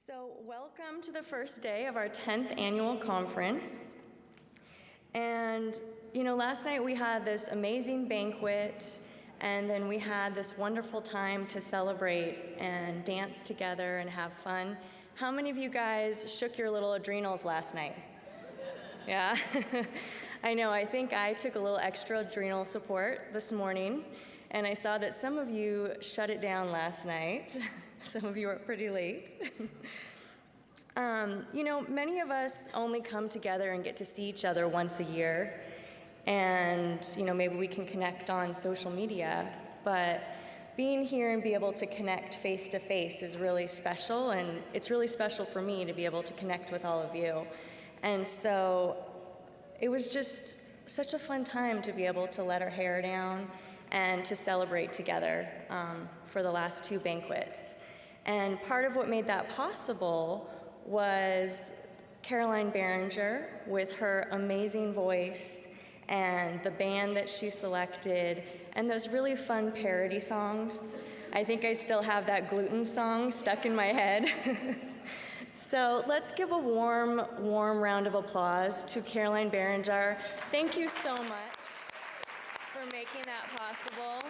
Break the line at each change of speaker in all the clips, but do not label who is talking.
So welcome to the first day of our 10th annual conference. And, last night we had this amazing banquet, and then we had this wonderful time to celebrate and dance together and have fun. How many of you guys shook your little adrenals last night? Yeah? I know, I think I took a little extra adrenal support this morning, and I saw that some of you shut it down last night. Some of you were pretty late. Many of us only come together and get to see each other once a year, and, maybe we can connect on social media, but being here and be able to connect face to face is really special, and it's really special for me to be able to connect with all of you. And so it was just such a fun time to be able to let our hair down and to celebrate together for the last two banquets. And part of what made that possible was Caroline Behringer with her amazing voice and the band that she selected and those really fun parody songs. I think I still have that gluten song stuck in my head. So let's give a warm round of applause to Caroline Behringer. Thank you so much for making that possible.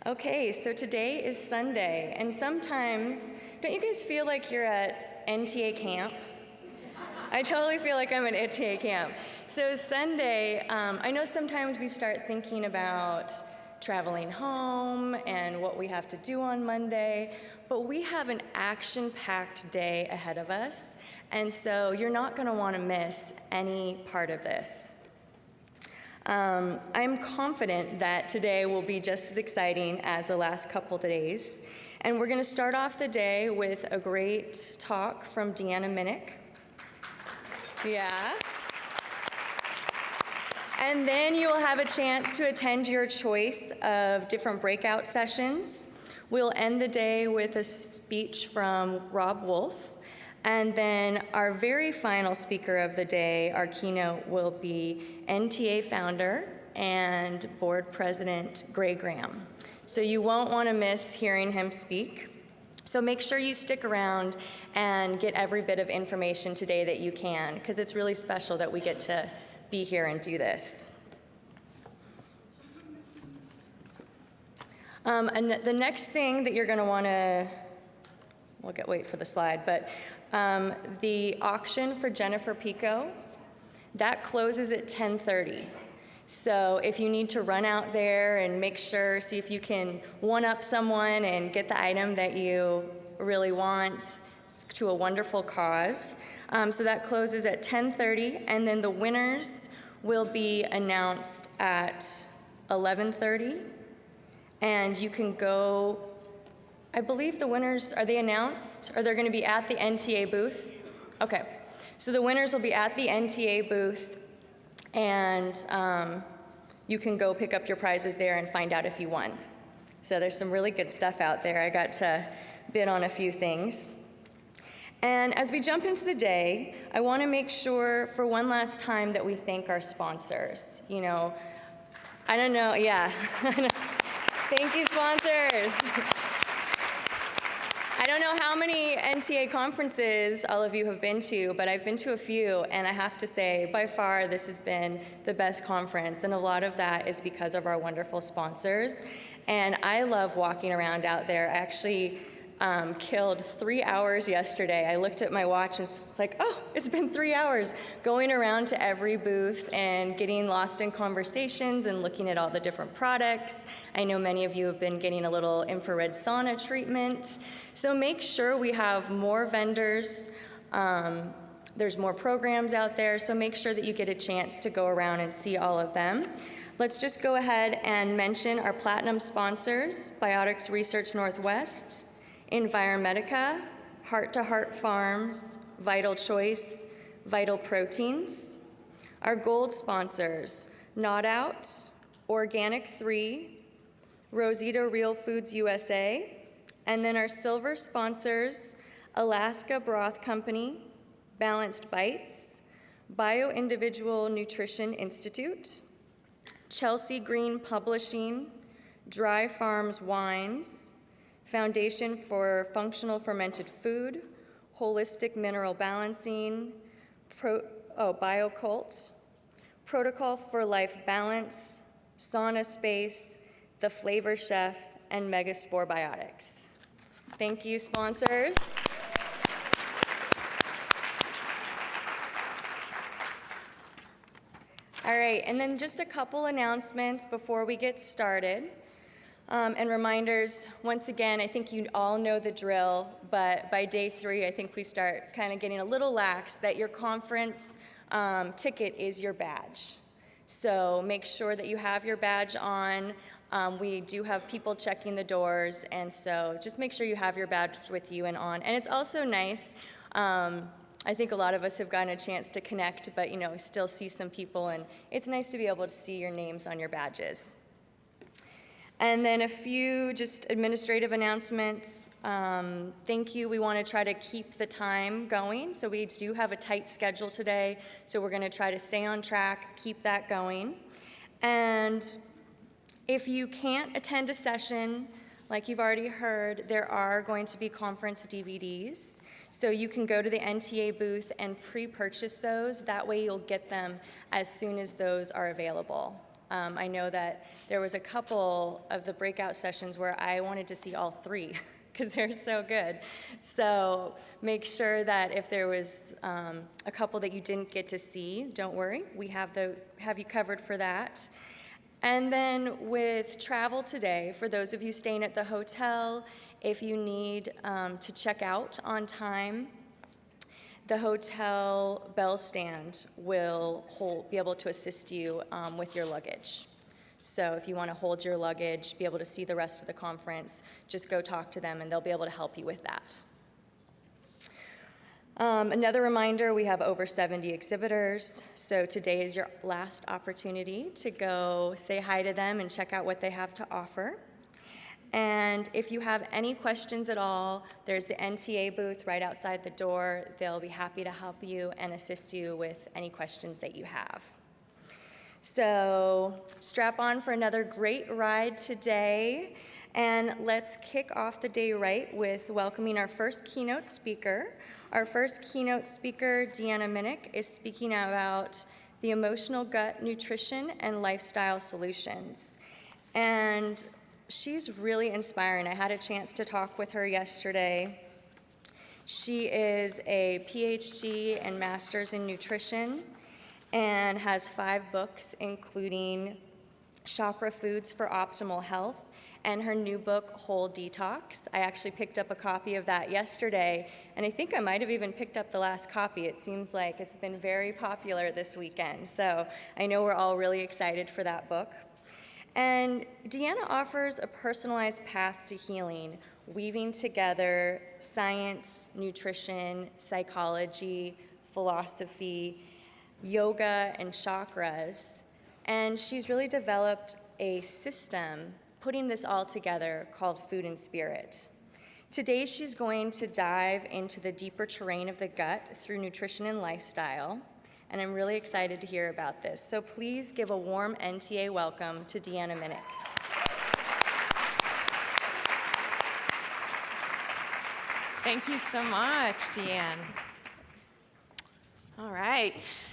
Okay, so today is Sunday, and sometimes, don't you guys feel like you're at NTA camp? I totally feel like I'm at NTA camp. So Sunday, I know sometimes we start thinking about traveling home and what we have to do on Monday, but we have an action-packed day ahead of us, and so you're not going to want to miss any part of this. I'm confident that today will be just as exciting as the last couple days. And we're going to start off the day with a great talk from Deanna Minich. Yeah. And then you will have a chance to attend your choice of different breakout sessions. We'll end the day with a speech from Rob Wolf. And then our very final speaker of the day, our keynote, will be NTA founder and board president Gray Graham. So you won't want to miss hearing him speak. So make sure you stick around and get every bit of information today that you can, because it's really special that we get to be here and do this. And the next thing that you're going to want to, wait for the slide, but the auction for Jennifer Pico, that closes at 10:30. So if you need to run out there and see if you can one-up someone and get the item that you really want to a wonderful cause. So that closes at 10:30, and then the winners will be announced at 11:30. And you can go, I believe the winners, are they announced? Are they going to be at the NTA booth? Okay. So the winners will be at the NTA booth, and you can go pick up your prizes there and find out if you won. So there's some really good stuff out there. I got to bid on a few things. And as we jump into the day, I want to make sure for one last time that we thank our sponsors. I don't know, yeah. Thank you, sponsors. I don't know how many NTA conferences all of you have been to, but I've been to a few, and I have to say, by far, this has been the best conference, and a lot of that is because of our wonderful sponsors. And I love walking around out there. I actually killed 3 hours yesterday. I looked at my watch and it's like, oh, it's been 3 hours going around to every booth and getting lost in conversations and looking at all the different products. I know many of you have been getting a little infrared sauna treatment. So make sure we have more vendors. There's more programs out there, so make sure that you get a chance to go around and see all of them. Let's just go ahead and mention our platinum sponsors: Biotics Research Northwest, Enviromedica, Heart to Heart Farms, Vital Choice, Vital Proteins. Our gold sponsors: Not Out, Organic 3, Rosita Real Foods USA, and then our silver sponsors: Alaska Broth Company, Balanced Bites, Bio-Individual Nutrition Institute, Chelsea Green Publishing, Dry Farms Wines, Foundation for Functional Fermented Food, Holistic Mineral Balancing, BioCult, Protocol for Life Balance, Sauna Space, The Flavor Chef, and Megaspore Biotics. Thank you, sponsors. All right, and then just a couple announcements before we get started. And reminders, once again, I think you all know the drill, but by day 3, I think we start kind of getting a little lax that your conference ticket is your badge. So make sure that you have your badge on. We do have people checking the doors, and so just make sure you have your badge with you and on. And it's also nice, I think a lot of us have gotten a chance to connect, but still see some people, and it's nice to be able to see your names on your badges. And then a few just administrative announcements. Thank you. We want to try to keep the time going. So we do have a tight schedule today. So we're going to try to stay on track, keep that going. And if you can't attend a session, like you've already heard, there are going to be conference DVDs. So you can go to the NTA booth and pre-purchase those. That way you'll get them as soon as those are available. I know that there was a couple of the breakout sessions where I wanted to see all 3 because they're so good. So make sure that if there was a couple that you didn't get to see, don't worry, we have you covered for that. And then with travel today, for those of you staying at the hotel, if you need to check out on time, the hotel bell stand will be able to assist you with your luggage. So if you want to hold your luggage, be able to see the rest of the conference, just go talk to them and they'll be able to help you with that. Another reminder, we have over 70 exhibitors, so today is your last opportunity to go say hi to them and check out what they have to offer. And if you have any questions at all, there's the NTA booth right outside the door. They'll be happy to help you and assist you with any questions that you have. So strap on for another great ride today, and let's kick off the day right with welcoming our first keynote speaker. Our first keynote speaker, Deanna Minich, is speaking about the emotional gut nutrition and lifestyle solutions. And she's really inspiring. I had a chance to talk with her yesterday. She is a PhD and master's in nutrition and has 5 books, including Chakra Foods for Optimal Health and her new book, Whole Detox. I actually picked up a copy of that yesterday, and I think I might have even picked up the last copy. It seems like it's been very popular this weekend, so I know we're all really excited for that book. And Deanna offers a personalized path to healing, weaving together science, nutrition, psychology, philosophy, yoga, and chakras. And she's really developed a system putting this all together called Food and Spirit. Today she's going to dive into the deeper terrain of the gut through nutrition and lifestyle. And I'm really excited to hear about this. So please give a warm NTA welcome to Deanna Minich.
Thank you so much, Deanne. All right.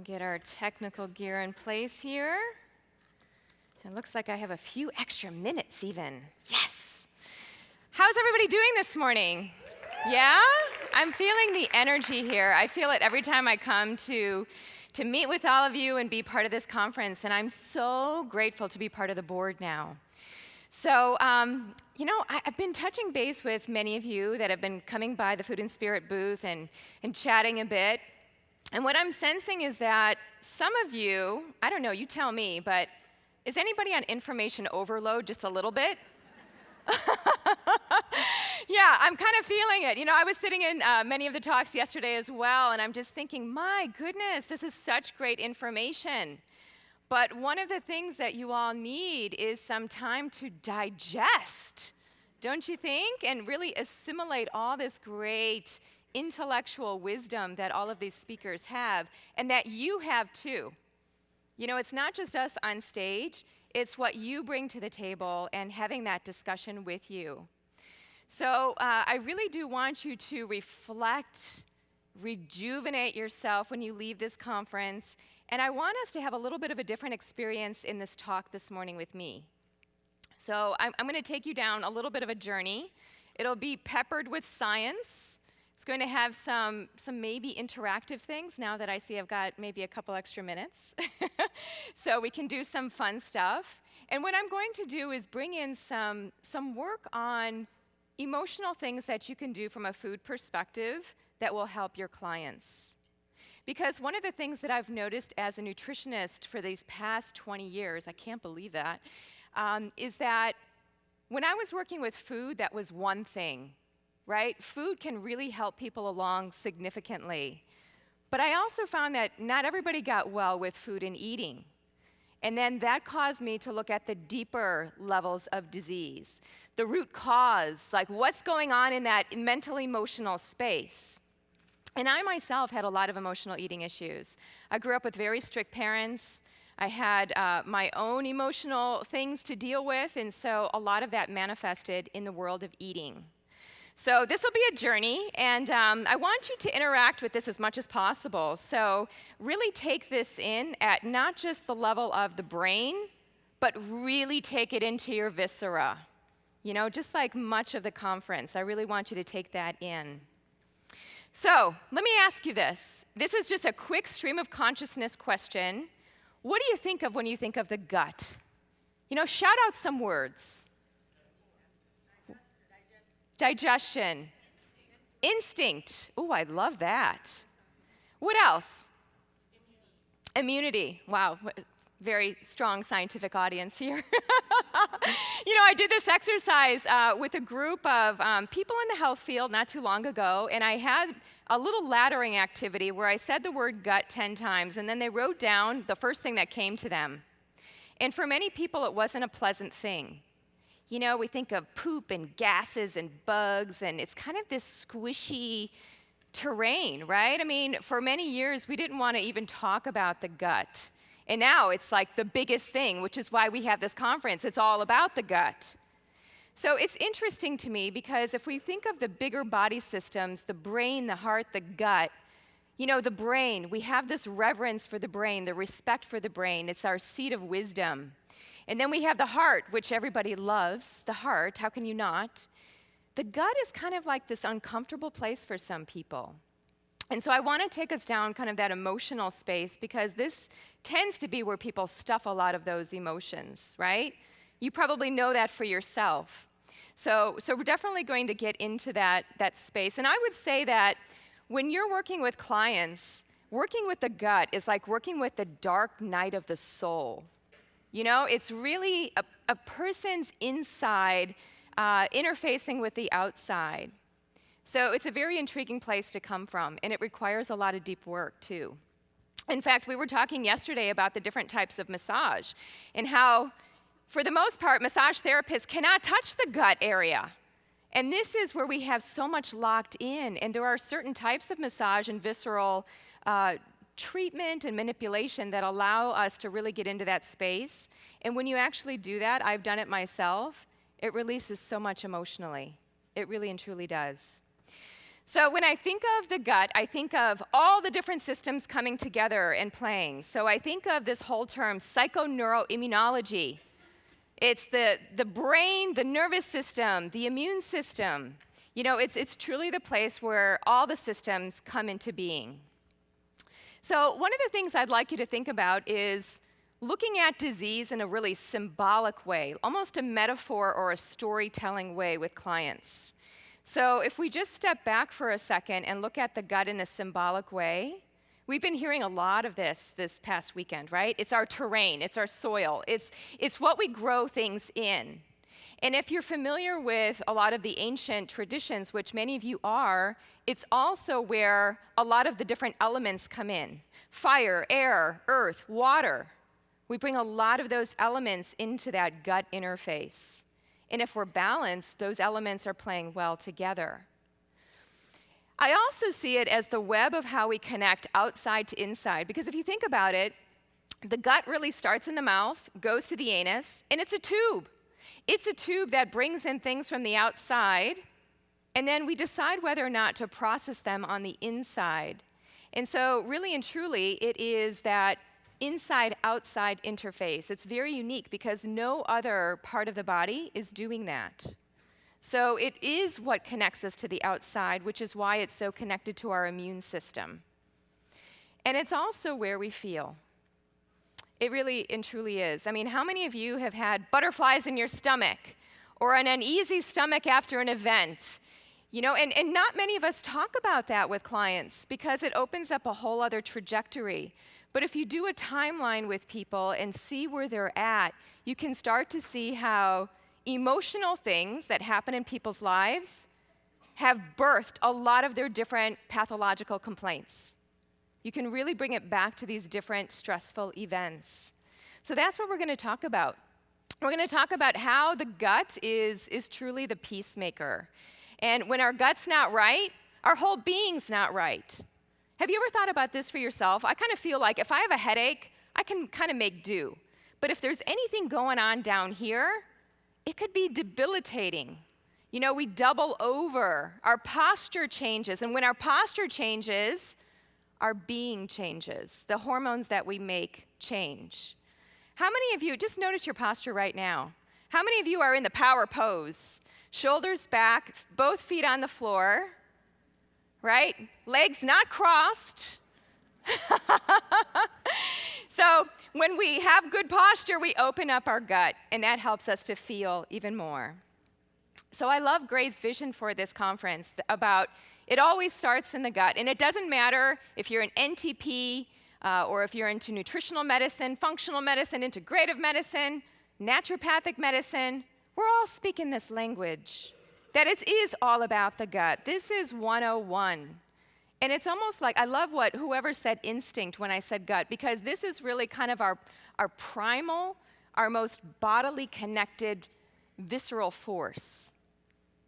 Get our technical gear in place here. It looks like I have a few extra minutes even. Yes. How's everybody doing this morning? Yeah? I'm feeling the energy here. I feel it every time I come to meet with all of you and be part of this conference, and I'm so grateful to be part of the board now. So, I've been touching base with many of you that have been coming by the Food and Spirit booth and chatting a bit. And what I'm sensing is that some of you, I don't know, you tell me, but is anybody on information overload just a little bit? Yeah, I'm kind of feeling it. I was sitting in many of the talks yesterday as well, and I'm just thinking, my goodness, this is such great information. But one of the things that you all need is some time to digest, don't you think? And really assimilate all this great intellectual wisdom that all of these speakers have, and that you have too. It's not just us on stage, It's what you bring to the table and having that discussion with you. So I really do want you to reflect, rejuvenate yourself when you leave this conference. And I want us to have a little bit of a different experience in this talk this morning with me. So I'm going to take you down a little bit of a journey. It'll be peppered with science. It's going to have some maybe interactive things now that I see I've got maybe a couple extra minutes. So we can do some fun stuff. And what I'm going to do is bring in some work on emotional things that you can do from a food perspective that will help your clients. Because one of the things that I've noticed as a nutritionist for these past 20 years, I can't believe that, is that when I was working with food, that was one thing, right? Food can really help people along significantly. But I also found that not everybody got well with food and eating. And then that caused me to look at the deeper levels of disease, the root cause, like what's going on in that mental, emotional space. And I myself had a lot of emotional eating issues. I grew up with very strict parents. I had my own emotional things to deal with, and so a lot of that manifested in the world of eating. So this will be a journey, and I want you to interact with this as much as possible. So really take this in at not just the level of the brain, but really take it into your viscera. You know, just like much of the conference, I really want you to take that in. So let me ask you this. This is just a quick stream of consciousness question. What do you think of when you think of the gut? You know, shout out some words. Digestion. Instinct. Ooh, I love that. What else? Immunity. Wow, very strong scientific audience here. You know, I did this exercise with a group of people in the health field not too long ago, and I had a little laddering activity where I said the word gut 10 times, and then they wrote down the first thing that came to them. And for many people, it wasn't a pleasant thing. You know, we think of poop and gases and bugs, and it's kind of this squishy terrain, right? I mean, for many years, we didn't want to even talk about the gut. And now it's like the biggest thing, which is why we have this conference. It's all about the gut. So it's interesting to me because if we think of the bigger body systems, the brain, the heart, the gut, you know, the brain, we have this reverence for the brain, the respect for the brain. It's our seat of wisdom. And then we have the heart, which everybody loves, the heart. How can you not? The gut is kind of like this uncomfortable place for some people. And so I want to take us down kind of that emotional space because this tends to be where people stuff a lot of those emotions, right? You probably know that for yourself. So we're definitely going to get into that space. And I would say that when you're working with clients, working with the gut is like working with the dark night of the soul. You know, it's really a person's inside interfacing with the outside. So it's a very intriguing place to come from, and it requires a lot of deep work, too. In fact, we were talking yesterday about the different types of massage and how, for the most part, massage therapists cannot touch the gut area. And this is where we have so much locked in, and there are certain types of massage and visceral treatment and manipulation that allow us to really get into that space. And when you actually do that, I've done it myself, it releases so much emotionally. It really and truly does. So when I think of the gut, I think of all the different systems coming together and playing. So I think of this whole term, psychoneuroimmunology. It's the brain, the nervous system, the immune system. You know, it's truly the place where all the systems come into being. So one of the things I'd like you to think about is looking at disease in a really symbolic way, almost a metaphor or a storytelling way with clients. So if we just step back for a second and look at the gut in a symbolic way, we've been hearing a lot of this past weekend, right? It's our terrain, it's our soil, it's what we grow things in. And if you're familiar with a lot of the ancient traditions, which many of you are, it's also where a lot of the different elements come in. Fire, air, earth, water. We bring a lot of those elements into that gut interface. And if we're balanced, those elements are playing well together. I also see it as the web of how we connect outside to inside, because if you think about it, The gut really starts in the mouth, goes to the anus, and it's a tube. It's a tube that brings in things from the outside, and then we decide whether or not to process them on the inside. And so really and truly, it is that inside-outside interface. It's very unique because no other part of the body is doing that. So it is what connects us to the outside, which is why it's so connected to our immune system. And it's also where we feel. It really and truly is. I mean, how many of you have had butterflies in your stomach or an uneasy stomach after an event? You know, and not many of us talk about that with clients because it opens up a whole other trajectory. But if you do a timeline with people and see where they're at, you can start to see how emotional things that happen in people's lives have birthed a lot of their different pathological complaints. You can really bring it back to these different stressful events. So that's what we're going to talk about. We're going to talk about how the gut is truly the peacemaker. And when our gut's not right, our whole being's not right. Have you ever thought about this for yourself? I kind of feel like if I have a headache, I can kind of make do. But if there's anything going on down here, it could be debilitating. You know, we double over. Our posture changes. And when our posture changes, our being changes. The hormones that we make change. How many of you, just notice your posture right now. How many of you are in the power pose? Shoulders back, both feet on the floor, right? Legs not crossed. So when we have good posture, we open up our gut, and that helps us to feel even more. So I love Gray's vision for this conference about it always starts in the gut, and it doesn't matter if you're an NTP or if you're into nutritional medicine, functional medicine, integrative medicine, naturopathic medicine. We're all speaking this language, that it is all about the gut. This is 101. And it's almost like, I love what whoever said instinct when I said gut, because this is really kind of our primal, our most bodily connected, visceral force.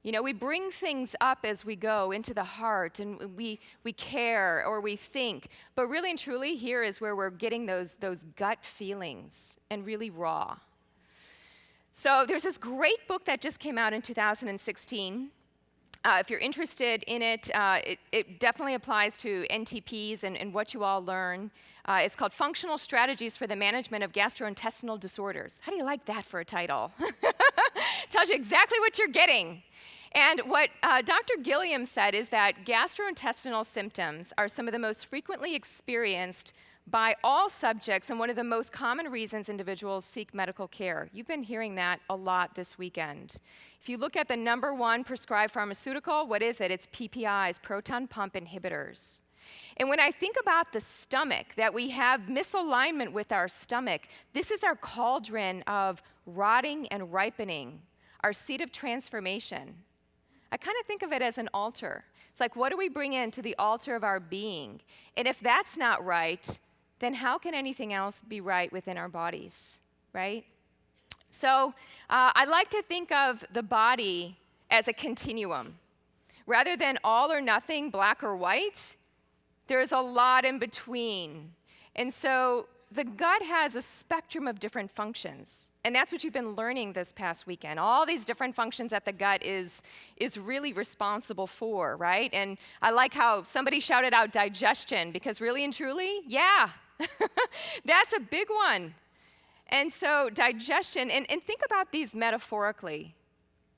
You know, we bring things up as we go into the heart, and we care or we think. But really and truly, here is where we're getting those gut feelings, and really raw. So there's this great book that just came out in 2016. If you're interested in it, it definitely applies to NTPs and what you all learn. It's called Functional Strategies for the Management of Gastrointestinal Disorders. How do you like that for a title? Tells you exactly what you're getting. And what Dr. Gilliam said is that gastrointestinal symptoms are some of the most frequently experienced by all subjects and one of the most common reasons individuals seek medical care. You've been hearing that a lot this weekend. If you look at the #1 prescribed pharmaceutical, what is it? It's PPIs, proton pump inhibitors. And when I think about the stomach, that we have misalignment with our stomach, this is our cauldron of rotting and ripening, our seat of transformation. I kind of think of it as an altar. It's like, what do we bring into the altar of our being? And if that's not right, then how can anything else be right within our bodies, right? So I like to think of the body as a continuum. Rather than all or nothing, black or white, there's a lot in between. And so the gut has a spectrum of different functions. And that's what you've been learning this past weekend. All these different functions that the gut is really responsible for, right? And I like how somebody shouted out digestion, because really and truly, yeah, that's a big one. And so digestion, and think about these metaphorically.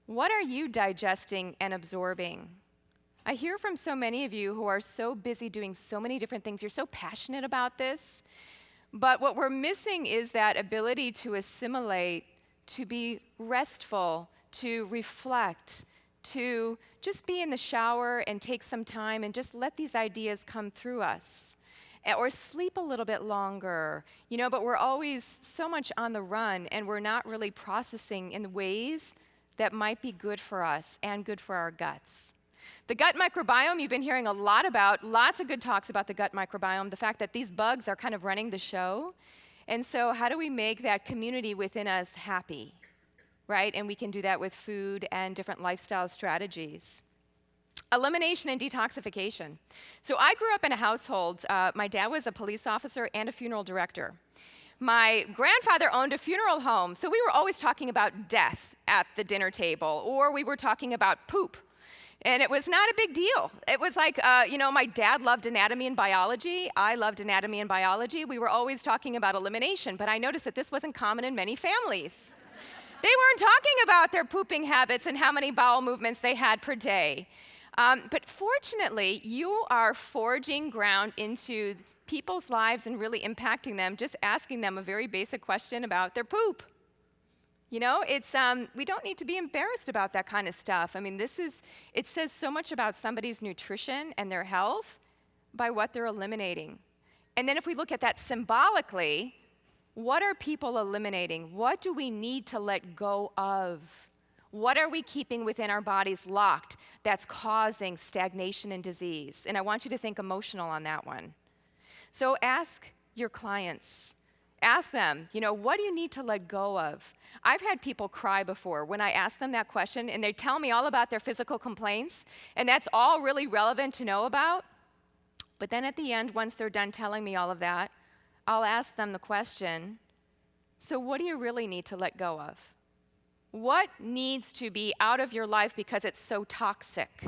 What are you digesting and absorbing? I hear from so many of you who are so busy doing so many different things. You're so passionate about this. But what we're missing is that ability to assimilate, to be restful, to reflect, to just be in the shower and take some time and just let these ideas come through us. Or sleep a little bit longer, you know, but we're always so much on the run, and we're not really processing in ways that might be good for us and good for our guts. The gut microbiome, you've been hearing a lot about, lots of good talks about the gut microbiome, the fact that these bugs are kind of running the show. And so how do we make that community within us happy, right? And we can do that with food and different lifestyle strategies. Elimination and detoxification. So I grew up in a household, my dad was a police officer and a funeral director. My grandfather owned a funeral home, so we were always talking about death at the dinner table, or we were talking about poop. And it was not a big deal. It was like, my dad loved anatomy and biology. I loved anatomy and biology. We were always talking about elimination, but I noticed that this wasn't common in many families. They weren't talking about their pooping habits and how many bowel movements they had per day. But fortunately, you are forging ground into people's lives and really impacting them, just asking them a very basic question about their poop. We don't need to be embarrassed about that kind of stuff. I mean, it says so much about somebody's nutrition and their health by what they're eliminating. And then if we look at that symbolically, what are people eliminating? What do we need to let go of? What are we keeping within our bodies locked that's causing stagnation and disease? And I want you to think emotional on that one. So ask your clients. Ask them, what do you need to let go of? I've had people cry before when I ask them that question, and they tell me all about their physical complaints, and that's all really relevant to know about. But then at the end, once they're done telling me all of that, I'll ask them the question, so what do you really need to let go of? What needs to be out of your life because it's so toxic,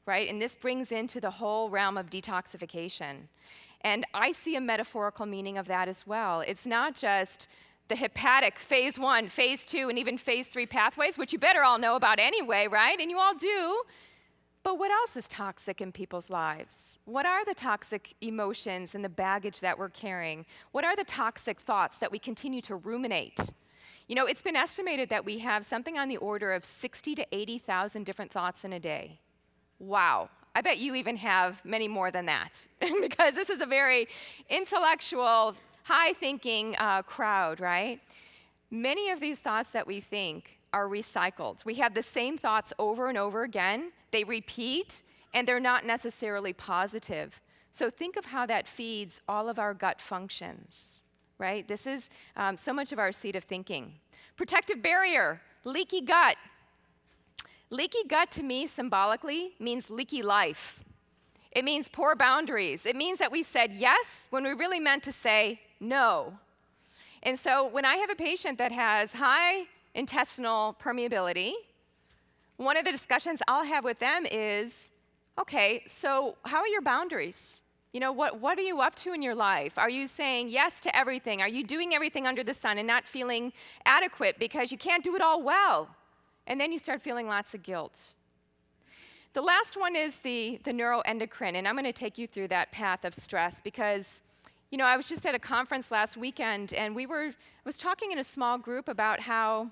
right? And this brings into the whole realm of detoxification. And I see a metaphorical meaning of that as well. It's not just the hepatic phase 1, phase 2, and even phase 3 pathways, which you better all know about anyway, right? And you all do. But what else is toxic in people's lives? What are the toxic emotions and the baggage that we're carrying? What are the toxic thoughts that we continue to ruminate? It's been estimated that we have something on the order of 60 to 80,000 different thoughts in a day. Wow. I bet you even have many more than that because this is a very intellectual, high-thinking crowd, right? Many of these thoughts that we think are recycled. We have the same thoughts over and over again. They repeat, and they're not necessarily positive. So think of how that feeds all of our gut functions, right? This is so much of our seat of thinking. Protective barrier, leaky gut. Leaky gut to me symbolically means leaky life. It means poor boundaries. It means that we said yes when we really meant to say no. And so when I have a patient that has high intestinal permeability, one of the discussions I'll have with them is, okay, so how are your boundaries? What are you up to in your life? Are you saying yes to everything? Are you doing everything under the sun and not feeling adequate because you can't do it all well? And then you start feeling lots of guilt. The last one is the neuroendocrine, and I'm going to take you through that path of stress because, I was just at a conference last weekend, and I was talking in a small group about how,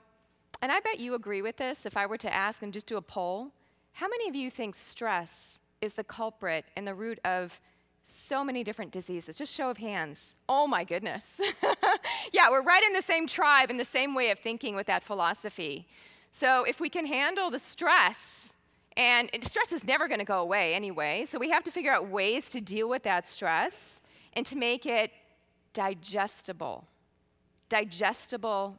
and I bet you agree with this if I were to ask and just do a poll, how many of you think stress is the culprit and the root of so many different diseases? Just show of hands. Oh my goodness. Yeah, we're right in the same tribe and the same way of thinking with that philosophy. So if we can handle the stress, and stress is never going to go away anyway, so we have to figure out ways to deal with that stress and to make it digestible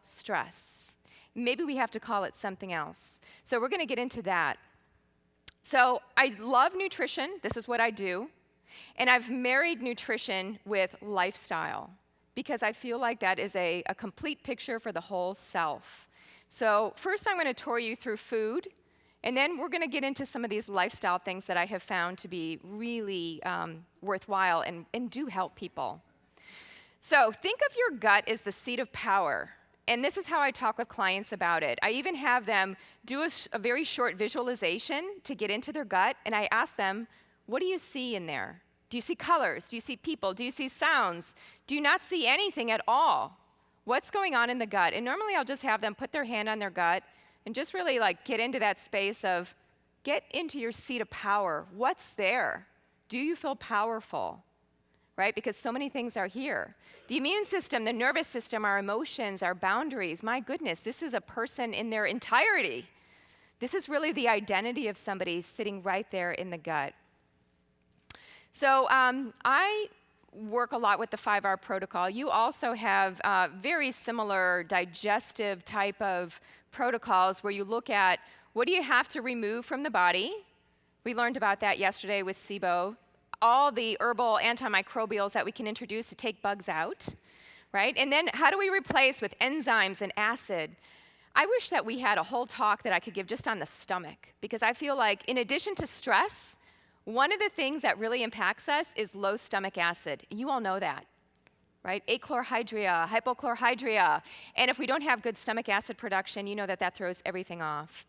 stress. Maybe we have to call it something else. So we're going to get into that. So I love nutrition. This is what I do. And I've married nutrition with lifestyle because I feel like that is a complete picture for the whole self. So first I'm going to tour you through food, and then we're going to get into some of these lifestyle things that I have found to be really worthwhile and do help people. So think of your gut as the seat of power, and this is how I talk with clients about it. I even have them do a very short visualization to get into their gut, and I ask them, what do you see in there? Do you see colors? Do you see people? Do you see sounds? Do you not see anything at all? What's going on in the gut? And normally I'll just have them put their hand on their gut and just really get into that space of get into your seat of power. What's there? Do you feel powerful? Right? Because so many things are here. The immune system, the nervous system, our emotions, our boundaries. My goodness, this is a person in their entirety. This is really the identity of somebody sitting right there in the gut. So I work a lot with the 5R protocol. You also have very similar digestive type of protocols where you look at what do you have to remove from the body. We learned about that yesterday with SIBO. All the herbal antimicrobials that we can introduce to take bugs out, right? And then how do we replace with enzymes and acid? I wish that we had a whole talk that I could give just on the stomach, because I feel like in addition to stress, one of the things that really impacts us is low stomach acid. You all know that, right? Achlorhydria, hypochlorhydria. And if we don't have good stomach acid production, you know that that throws everything off.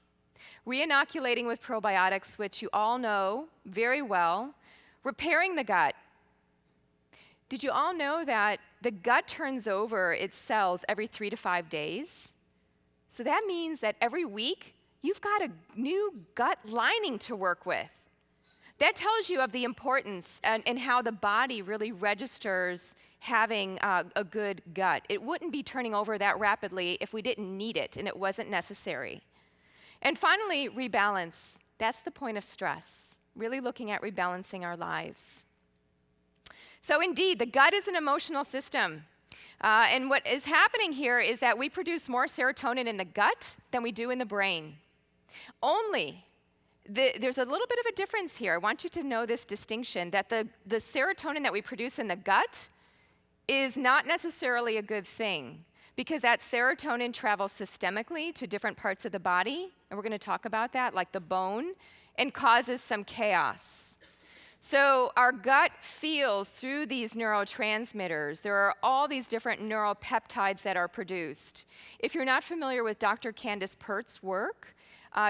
Reinoculating with probiotics, which you all know very well. Repairing the gut. Did you all know that the gut turns over its cells every 3 to 5 days? So that means that every week, you've got a new gut lining to work with. That tells you of the importance and how the body really registers having a good gut. It wouldn't be turning over that rapidly if we didn't need it and it wasn't necessary. And finally, rebalance. That's the point of stress, really looking at rebalancing our lives. So indeed, the gut is an emotional system. And what is happening here is that we produce more serotonin in the gut than we do in the brain. There's a little bit of a difference here. I want you to know this distinction, that the serotonin that we produce in the gut is not necessarily a good thing, because that serotonin travels systemically to different parts of the body, and we're going to talk about that, like the bone, and causes some chaos. So our gut feels through these neurotransmitters. There are all these different neuropeptides that are produced. If you're not familiar with Dr. Candace Pert's work,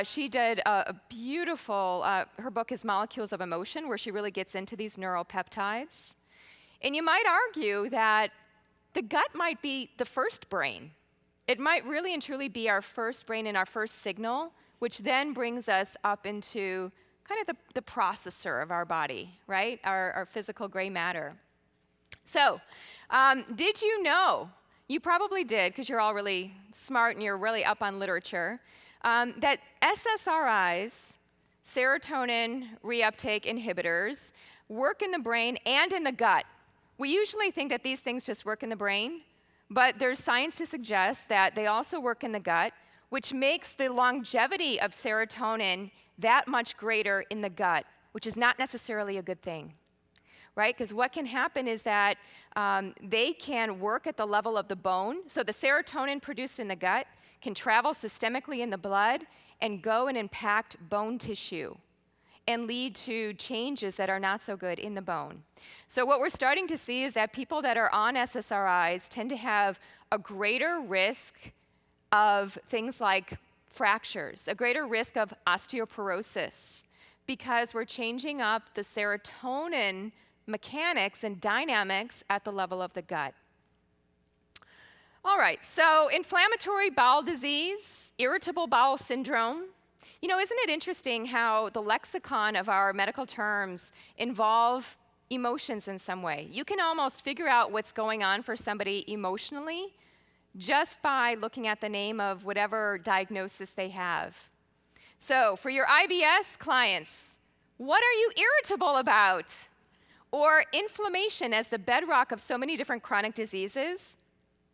she did a beautiful, her book is Molecules of Emotion, where she really gets into these neuropeptides. And you might argue that the gut might be the first brain. It might really and truly be our first brain and our first signal, which then brings us up into kind of the processor of our body, right? Our physical gray matter. So, did you know, you probably did because you're all really smart and you're really up on literature, that SSRIs, serotonin reuptake inhibitors, work in the brain and in the gut. We usually think that these things just work in the brain, but there's science to suggest that they also work in the gut, which makes the longevity of serotonin that much greater in the gut, which is not necessarily a good thing, right? Because what can happen is that they can work at the level of the bone. So the serotonin produced in the gut can travel systemically in the blood and go and impact bone tissue and lead to changes that are not so good in the bone. So what we're starting to see is that people that are on SSRIs tend to have a greater risk of things like fractures, a greater risk of osteoporosis, because we're changing up the serotonin mechanics and dynamics at the level of the gut. All right, so inflammatory bowel disease, irritable bowel syndrome. You know, isn't it interesting how the lexicon of our medical terms involve emotions in some way? You can almost figure out what's going on for somebody emotionally just by looking at the name of whatever diagnosis they have. So for your IBS clients, what are you irritable about? Or inflammation as the bedrock of so many different chronic diseases,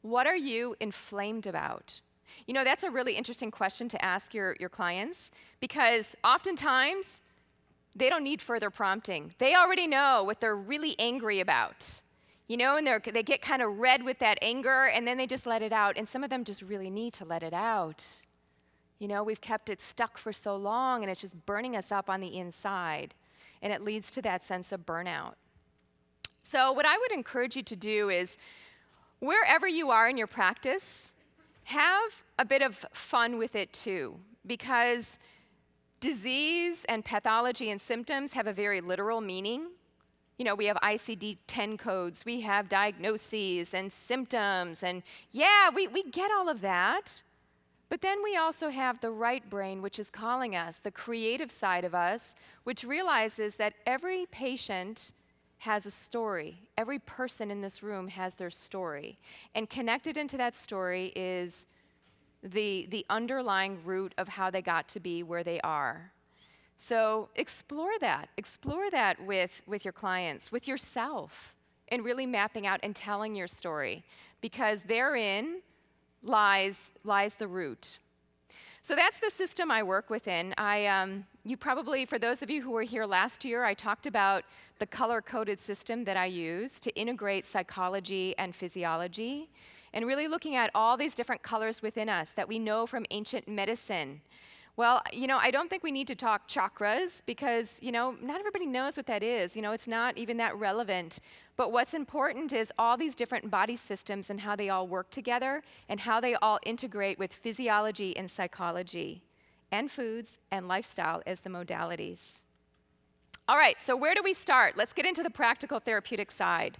what are you inflamed about? You know, that's a really interesting question to ask your clients, because oftentimes they don't need further prompting. They already know what they're really angry about. You know, and they get kind of red with that anger, and then they just let it out. And some of them just really need to let it out. You know, we've kept it stuck for so long, and it's just burning us up on the inside. And it leads to that sense of burnout. So what I would encourage you to do is, wherever you are in your practice, have a bit of fun with it too. Because disease and pathology and symptoms have a very literal meaning. You know, we have ICD-10 codes, we have diagnoses and symptoms, and yeah, we get all of that. But then we also have the right brain, which is calling us, the creative side of us, which realizes that every patient has a story. Every person in this room has their story. And connected into that story is the underlying root of how they got to be where they are. So explore that. Explore that with your clients, with yourself, and really mapping out and telling your story, because therein lies the root. So that's the system I work within. You probably, for those of you who were here last year, I talked about the color-coded system that I use to integrate psychology and physiology, and really looking at all these different colors within us that we know from ancient medicine. Well, I don't think we need to talk chakras because, not everybody knows what that is. It's not even that relevant. But what's important is all these different body systems and how they all work together and how they all integrate with physiology and psychology and foods and lifestyle as the modalities. All right, so where do we start? Let's get into the practical therapeutic side.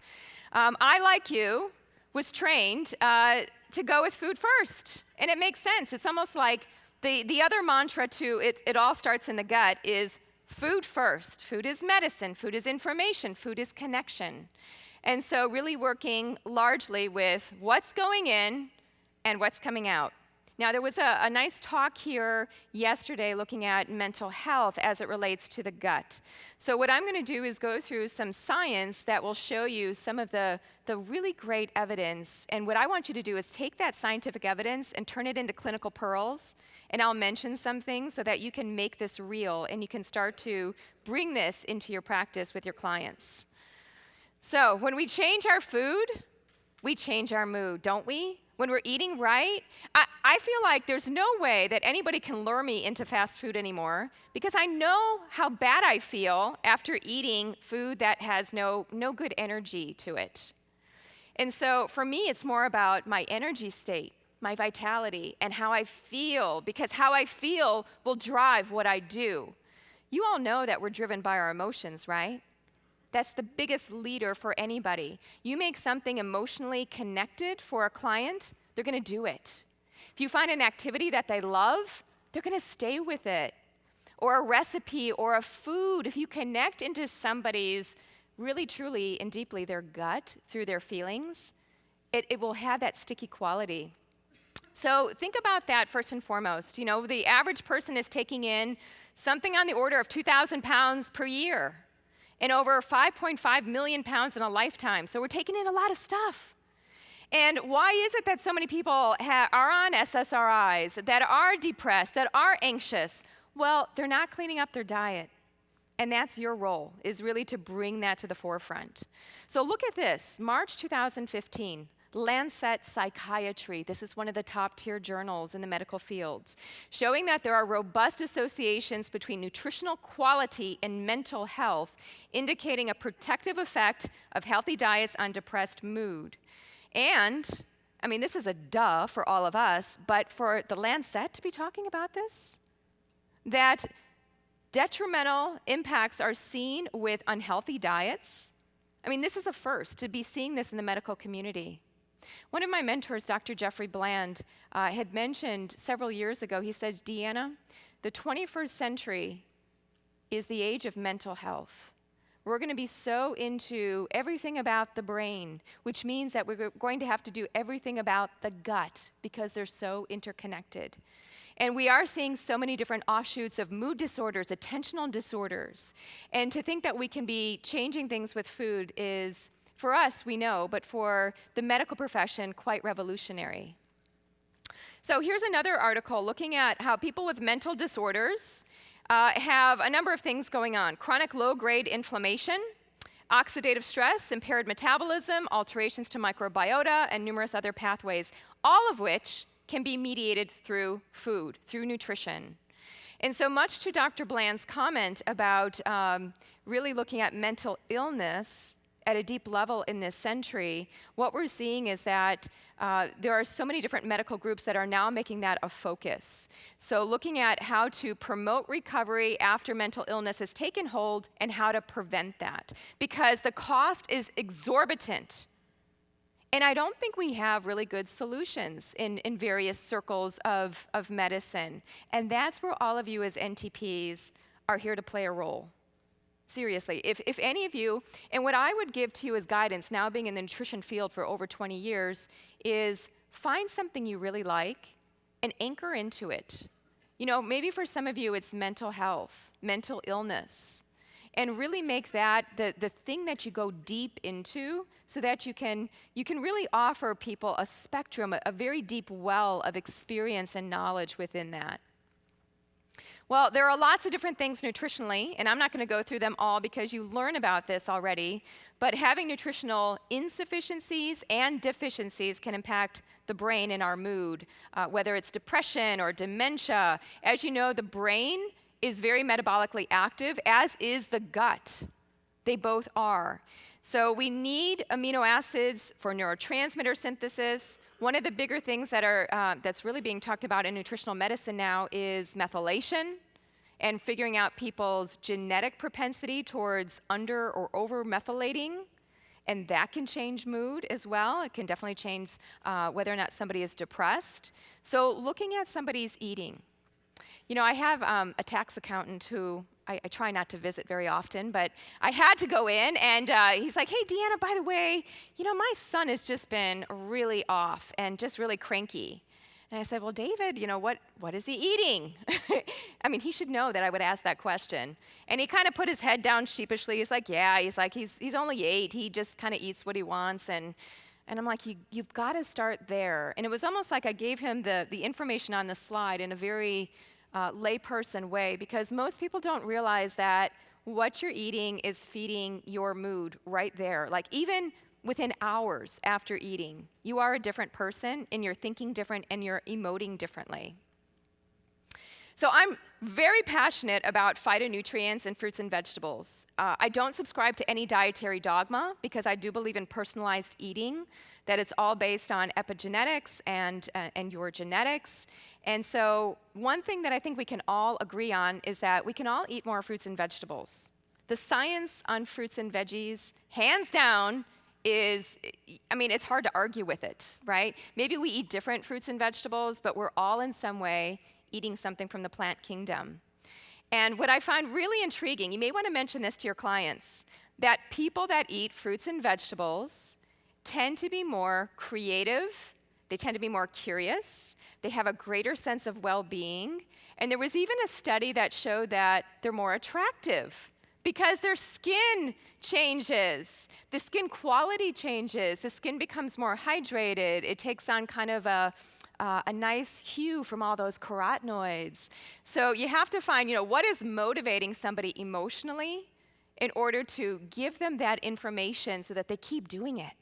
I, like you, was trained to go with food first. And it makes sense. It's almost like the other mantra to it all starts in the gut is food first. Food is medicine. Food is information. Food is connection. And so really working largely with what's going in and what's coming out. Now, there was a nice talk here yesterday looking at mental health as it relates to the gut. So what I'm going to do is go through some science that will show you some of the really great evidence. And what I want you to do is take that scientific evidence and turn it into clinical pearls. And I'll mention some things so that you can make this real and you can start to bring this into your practice with your clients. So when we change our food, we change our mood, don't we? When we're eating right, I feel like there's no way that anybody can lure me into fast food anymore because I know how bad I feel after eating food that has no good energy to it. And so for me, it's more about my energy state, my vitality, and how I feel, because how I feel will drive what I do. You all know that we're driven by our emotions, right? That's the biggest leader for anybody. You make something emotionally connected for a client, they're going to do it. If you find an activity that they love, they're going to stay with it. Or a recipe or a food, if you connect into somebody's really, truly, and deeply their gut through their feelings, it will have that sticky quality. So think about that first and foremost. The average person is taking in something on the order of 2,000 pounds per year. And over 5.5 million pounds in a lifetime. So we're taking in a lot of stuff. And why is it that so many people are on SSRIs, that are depressed, that are anxious? Well, they're not cleaning up their diet. And that's your role, is really to bring that to the forefront. So look at this, March 2015. Lancet Psychiatry, this is one of the top tier journals in the medical field, showing that there are robust associations between nutritional quality and mental health, indicating a protective effect of healthy diets on depressed mood. And, this is a duh for all of us, but for the Lancet to be talking about this, that detrimental impacts are seen with unhealthy diets. This is a first to be seeing this in the medical community. One of my mentors, Dr. Jeffrey Bland, had mentioned several years ago, he said, Deanna, the 21st century is the age of mental health. We're going to be so into everything about the brain, which means that we're going to have to do everything about the gut because they're so interconnected. And we are seeing so many different offshoots of mood disorders, attentional disorders. And to think that we can be changing things with food is, for us, we know, but for the medical profession, quite revolutionary. So here's another article looking at how people with mental disorders have a number of things going on. Chronic low-grade inflammation, oxidative stress, impaired metabolism, alterations to microbiota, and numerous other pathways, all of which can be mediated through food, through nutrition. And so much to Dr. Bland's comment about really looking at mental illness at a deep level in this century, what we're seeing is that there are so many different medical groups that are now making that a focus. So looking at how to promote recovery after mental illness has taken hold and how to prevent that. Because the cost is exorbitant. And I don't think we have really good solutions in various circles of medicine. And that's where all of you as NTPs are here to play a role. Seriously, if any of you, and what I would give to you as guidance, now being in the nutrition field for over 20 years, is find something you really like and anchor into it. Maybe for some of you it's mental health, mental illness, and really make that the thing that you go deep into so that you can really offer people a spectrum, a very deep well of experience and knowledge within that. Well, there are lots of different things nutritionally, and I'm not going to go through them all because you learn about this already, but having nutritional insufficiencies and deficiencies can impact the brain and our mood, whether it's depression or dementia. As you know, the brain is very metabolically active, as is the gut. They both are. So we need amino acids for neurotransmitter synthesis. One of the bigger things that's really being talked about in nutritional medicine now is methylation and figuring out people's genetic propensity towards under or over methylating. And that can change mood as well. It can definitely change whether or not somebody is depressed. So looking at somebody's eating. You know, I have a tax accountant who I try not to visit very often, but I had to go in, and he's like, hey, Deanna, by the way, you know, my son has just been really off and just really cranky. And I said, well, David, you know, what is he eating? I mean, he should know that I would ask that question. And he kind of put his head down sheepishly. He's like, yeah, he's only 8. He just kind of eats what he wants. And I'm like, you've got to start there. And it was almost like I gave him the information on the slide in a very layperson way, because most people don't realize that what you're eating is feeding your mood right there. Like even within hours after eating, you are a different person and you're thinking different and you're emoting differently. So I'm very passionate about phytonutrients in fruits and vegetables. I don't subscribe to any dietary dogma because I do believe in personalized eating, that it's all based on epigenetics and your genetics. And so one thing that I think we can all agree on is that we can all eat more fruits and vegetables. The science on fruits and veggies, hands down, is, I mean, it's hard to argue with it, right? Maybe we eat different fruits and vegetables, but we're all in some way eating something from the plant kingdom. And what I find really intriguing, you may want to mention this to your clients, that people that eat fruits and vegetables tend to be more creative, they tend to be more curious, they have a greater sense of well-being, and there was even a study that showed that they're more attractive because their skin changes, the skin quality changes, the skin becomes more hydrated, it takes on kind of a nice hue from all those carotenoids. So you have to find, you know, what is motivating somebody emotionally in order to give them that information so that they keep doing it.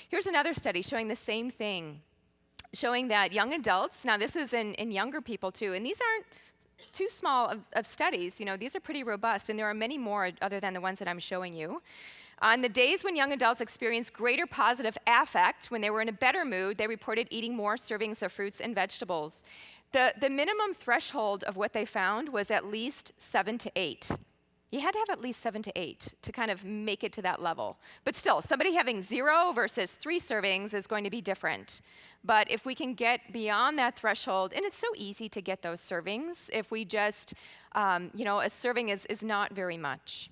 Here's another study showing the same thing, showing that young adults, now this is in younger people too, and these aren't too small of studies, you know, these are pretty robust, and there are many more other than the ones that I'm showing you. On the days when young adults experienced greater positive affect, when they were in a better mood, they reported eating more servings of fruits and vegetables. The minimum threshold of what they found was at least 7 to 8. You had to have at least 7 to 8 to kind of make it to that level. But still, somebody having 0 versus 3 servings is going to be different. But if we can get beyond that threshold, and it's so easy to get those servings, if we just, you know, a serving is not very much.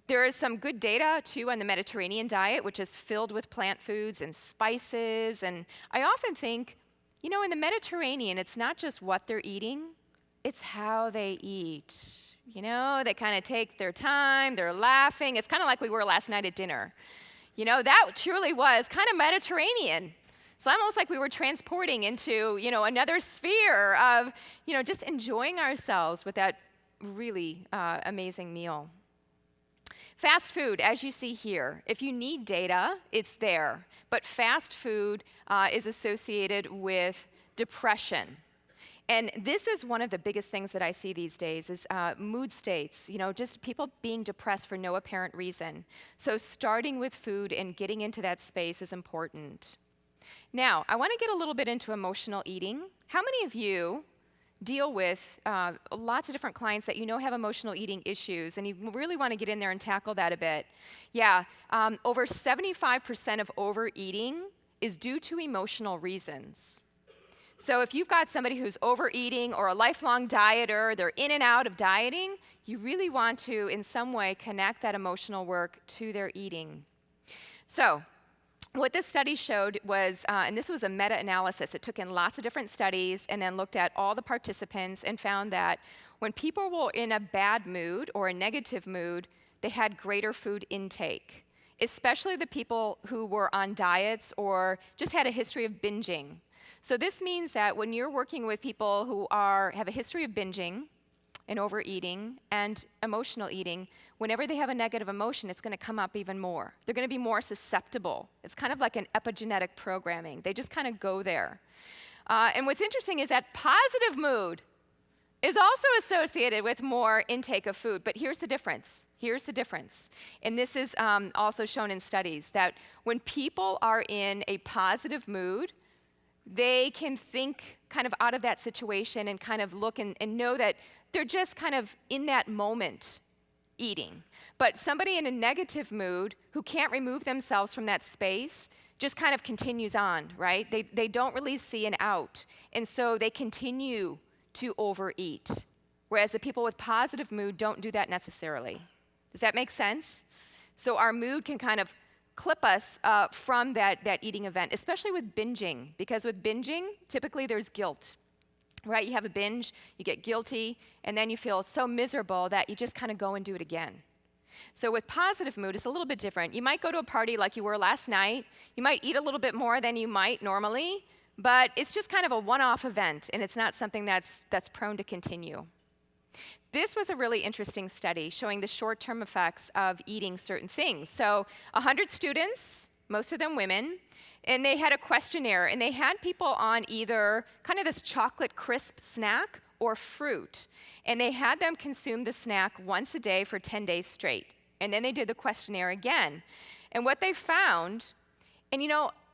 There is some good data, too, on the Mediterranean diet, which is filled with plant foods and spices. And I often think, you know, in the Mediterranean, it's not just what they're eating, it's how they eat. You know, they kind of take their time, they're laughing. It's kind of like we were last night at dinner. You know, that truly was kind of Mediterranean. It's almost like we were transporting into, you know, another sphere of, you know, just enjoying ourselves with that really amazing meal. Fast food, as you see here, if you need data, it's there. But fast food is associated with depression. And this is one of the biggest things that I see these days is mood states, you know, just people being depressed for no apparent reason. So starting with food and getting into that space is important. Now, I want to get a little bit into emotional eating. How many of you deal with lots of different clients that you know have emotional eating issues, and you really want to get in there and tackle that a bit? Yeah, over 75% of overeating is due to emotional reasons. So if you've got somebody who's overeating or a lifelong dieter, they're in and out of dieting, you really want to, in some way, connect that emotional work to their eating. So what this study showed was, and this was a meta-analysis, it took in lots of different studies and then looked at all the participants and found that when people were in a bad mood or a negative mood, they had greater food intake, especially the people who were on diets or just had a history of binging. So this means that when you're working with people who have a history of binging, and overeating and emotional eating, whenever they have a negative emotion, it's going to come up even more. They're going to be more susceptible. It's kind of like an epigenetic programming. They just kind of go there. And what's interesting is that positive mood is also associated with more intake of food. But here's the difference. Here's the difference. And this is also shown in studies, that when people are in a positive mood, they can think kind of out of that situation and kind of look and know that they're just kind of in that moment eating. But somebody in a negative mood who can't remove themselves from that space just kind of continues on, right? They don't really see an out. And so they continue to overeat. Whereas the people with positive mood don't do that necessarily. Does that make sense? So our mood can kind of clip us from that eating event, especially with binging. Because with binging, typically there's guilt. Right, you have a binge, you get guilty, and then you feel so miserable that you just kind of go and do it again. So with positive mood, it's a little bit different. You might go to a party like you were last night. You might eat a little bit more than you might normally, but it's just kind of a one-off event, and it's not something that's prone to continue. This was a really interesting study showing the short-term effects of eating certain things. So 100 students, most of them women, and they had a questionnaire, and they had people on either kind of this chocolate crisp snack or fruit. And they had them consume the snack once a day for 10 days straight. And then they did the questionnaire again. And what they found, and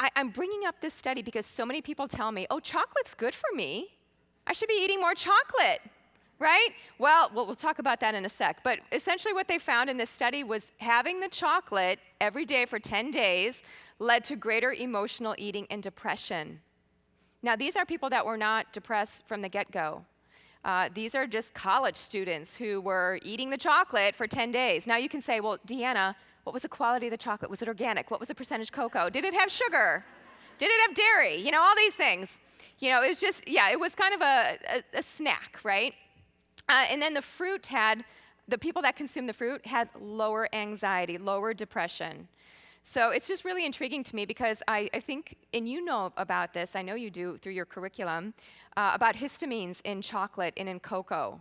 I'm bringing up this study because so many people tell me, oh, chocolate's good for me. I should be eating more chocolate, right? Well, we'll talk about that in a sec. But essentially what they found in this study was having the chocolate every day for 10 days led to greater emotional eating and depression. Now, these are people that were not depressed from the get-go. These are just college students who were eating the chocolate for 10 days. Now, you can say, well, Deanna, what was the quality of the chocolate? Was it organic? What was the percentage cocoa? Did it have sugar? Did it have dairy? All these things. It was just, it was kind of a snack, right? And then the people that consumed the fruit had lower anxiety, lower depression. So it's just really intriguing to me because I think, and you know about this, I know you do through your curriculum, about histamines in chocolate and in cocoa.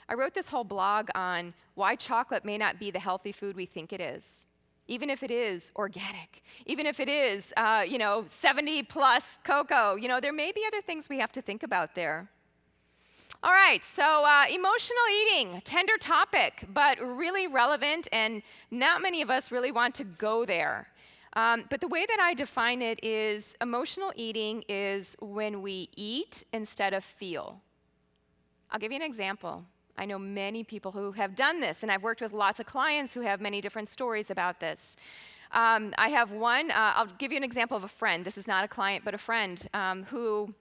I wrote this whole blog on why chocolate may not be the healthy food we think it is, even if it is organic, even if it is, 70 plus cocoa. There may be other things we have to think about there. All right, so emotional eating, tender topic, but really relevant, and not many of us really want to go there. But the way that I define it is emotional eating is when we eat instead of feel. I'll give you an example. I know many people who have done this, and I've worked with lots of clients who have many different stories about this. I have one, I'll give you an example of a friend. This is not a client, but a friend who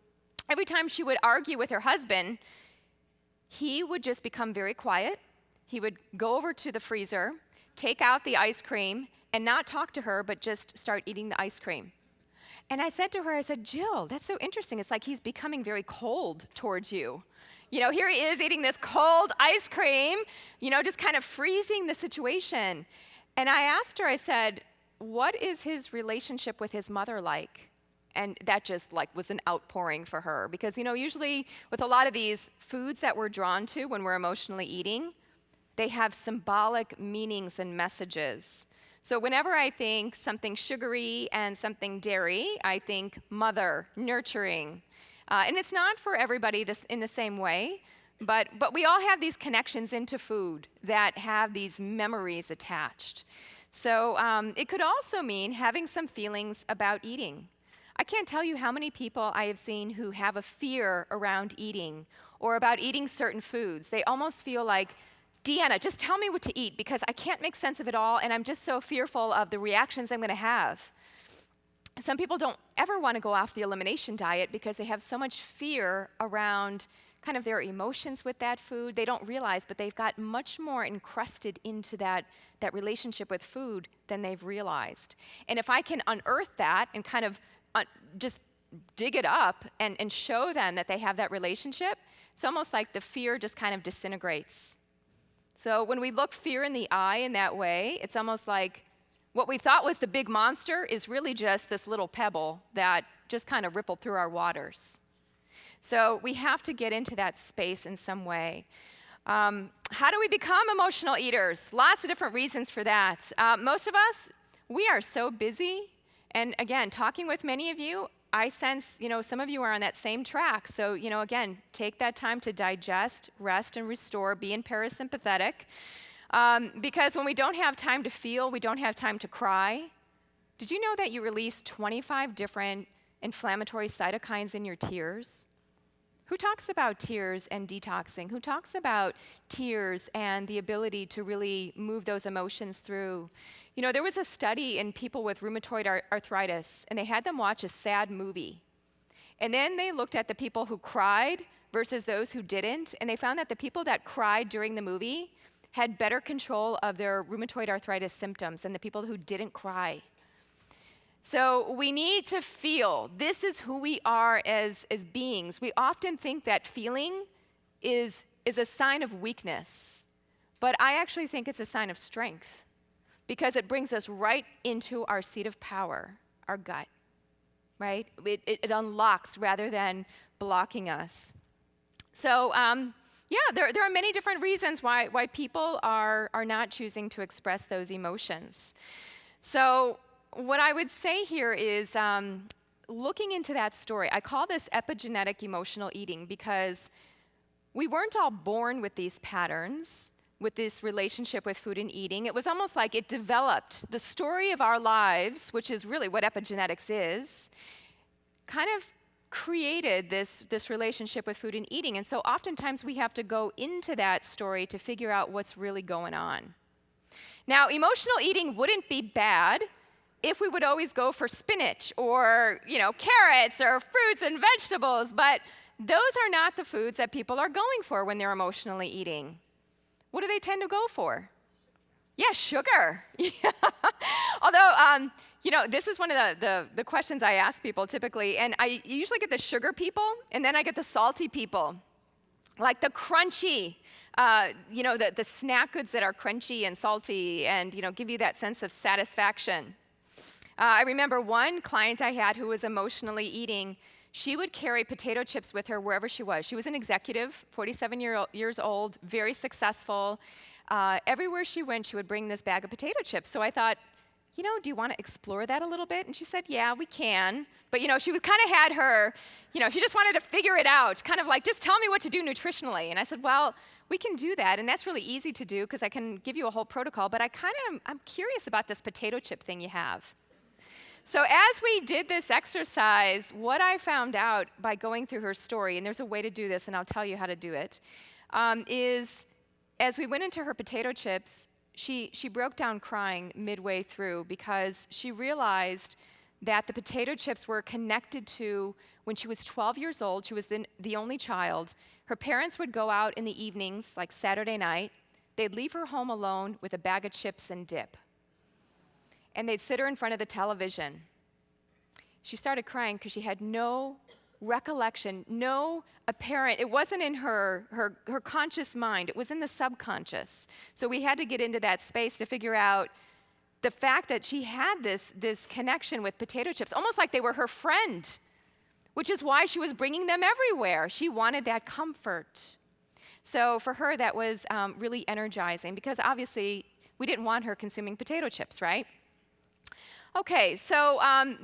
every time she would argue with her husband, he would just become very quiet. He would go over to the freezer, take out the ice cream, and not talk to her, but just start eating the ice cream. And I said to her, Jill, that's so interesting. It's like he's becoming very cold towards you. Here he is eating this cold ice cream, just kind of freezing the situation. And I asked her, I said, what is his relationship with his mother like? And that just was an outpouring for her. Because, usually with a lot of these foods that we're drawn to when we're emotionally eating, they have symbolic meanings and messages. So whenever I think something sugary and something dairy, I think mother, nurturing. And it's not for everybody in the same way, but we all have these connections into food that have these memories attached. So it could also mean having some feelings about eating. I can't tell you how many people I have seen who have a fear around eating or about eating certain foods. They almost feel like, Deanna, just tell me what to eat because I can't make sense of it all and I'm just so fearful of the reactions I'm going to have. Some people don't ever want to go off the elimination diet because they have so much fear around kind of their emotions with that food. They don't realize, but they've got much more encrusted into that relationship with food than they've realized. And if I can unearth that and kind of just dig it up and show them that they have that relationship, it's almost like the fear just kind of disintegrates. So when we look fear in the eye in that way, it's almost like what we thought was the big monster is really just this little pebble that just kind of rippled through our waters. So we have to get into that space in some way. How do we become emotional eaters? Lots of different reasons for that. Most of us, we are so busy. And again, talking with many of you, I sense, some of you are on that same track. So, again, take that time to digest, rest, and restore. Be in parasympathetic. Because when we don't have time to feel, we don't have time to cry. Did you know that you release 25 different inflammatory cytokines in your tears? Who talks about tears and detoxing? Who talks about tears and the ability to really move those emotions through? There was a study in people with rheumatoid arthritis, and they had them watch a sad movie. And then they looked at the people who cried versus those who didn't, and they found that the people that cried during the movie had better control of their rheumatoid arthritis symptoms than the people who didn't cry. So we need to feel. This is who we are as beings. We often think that feeling is a sign of weakness, but I actually think it's a sign of strength because it brings us right into our seat of power, our gut, right? It unlocks rather than blocking us. So there are many different reasons why people are not choosing to express those emotions. So what I would say here is looking into that story. I call this epigenetic emotional eating because we weren't all born with these patterns, with this relationship with food and eating. It was almost like it developed. The story of our lives, which is really what epigenetics is, kind of created this relationship with food and eating. And so oftentimes we have to go into that story to figure out what's really going on. Now, emotional eating wouldn't be bad if we would always go for spinach or, carrots or fruits and vegetables, but those are not the foods that people are going for when they're emotionally eating. What do they tend to go for? Yeah, sugar. Although, this is one of the questions I ask people typically, and I usually get the sugar people, and then I get the salty people, like the crunchy, the snack goods that are crunchy and salty and, give you that sense of satisfaction. I remember one client I had who was emotionally eating. She would carry potato chips with her wherever she was. She was an executive, 47 years old, very successful. Everywhere she went, she would bring this bag of potato chips. So I thought, do you want to explore that a little bit? And she said, yeah, we can. But, she was kind of had her, she just wanted to figure it out, kind of like, just tell me what to do nutritionally. And I said, well, we can do that. And that's really easy to do because I can give you a whole protocol. But I'm curious about this potato chip thing you have. So as we did this exercise, what I found out by going through her story, and there's a way to do this, and I'll tell you how to do it, is as we went into her potato chips, she broke down crying midway through because she realized that the potato chips were connected to when she was 12 years old. She was the only child. Her parents would go out in the evenings, like Saturday night. They'd leave her home alone with a bag of chips and dip. And they'd sit her in front of the television. She started crying because she had no recollection, no apparent, it wasn't in her conscious mind, it was in the subconscious. So we had to get into that space to figure out the fact that she had this connection with potato chips, almost like they were her friend, which is why she was bringing them everywhere. She wanted that comfort. So for her, that was really energizing because obviously we didn't want her consuming potato chips, right? Okay, so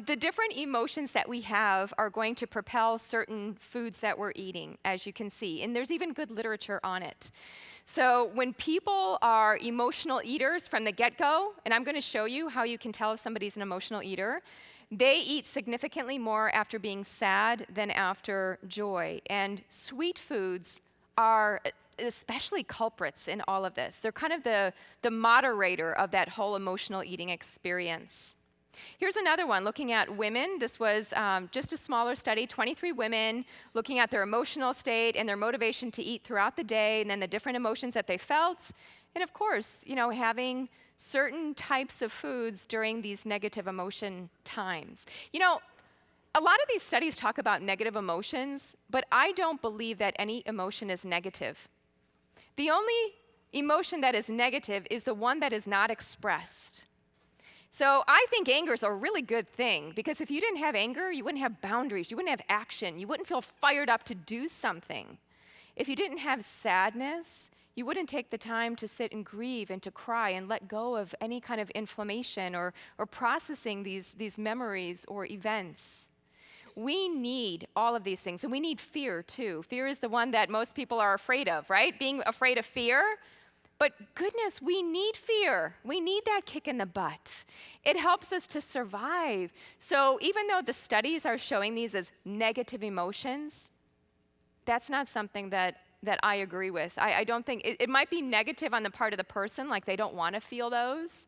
the different emotions that we have are going to propel certain foods that we're eating, as you can see, and there's even good literature on it. So when people are emotional eaters from the get-go, and I'm going to show you how you can tell if somebody's an emotional eater, they eat significantly more after being sad than after joy, and sweet foods are especially culprits in all of this. They're kind of the moderator of that whole emotional eating experience. Here's another one looking at women. This was just a smaller study, 23 women looking at their emotional state and their motivation to eat throughout the day and then the different emotions that they felt. And of course, having certain types of foods during these negative emotion times. A lot of these studies talk about negative emotions, but I don't believe that any emotion is negative. The only emotion that is negative is the one that is not expressed. So I think anger is a really good thing because if you didn't have anger, you wouldn't have boundaries, you wouldn't have action, you wouldn't feel fired up to do something. If you didn't have sadness, You wouldn't take the time to sit and grieve and to cry and let go of any kind of inflammation or processing these memories or events. We need all of these things, and we need fear too. Fear is the one that most people are afraid of, right? Being afraid of fear. But goodness, we need fear. We need that kick in the butt. It helps us to survive. So even though the studies are showing these as negative emotions, that's not something that I agree with. I don't think, it might be negative on the part of the person, like they don't want to feel those,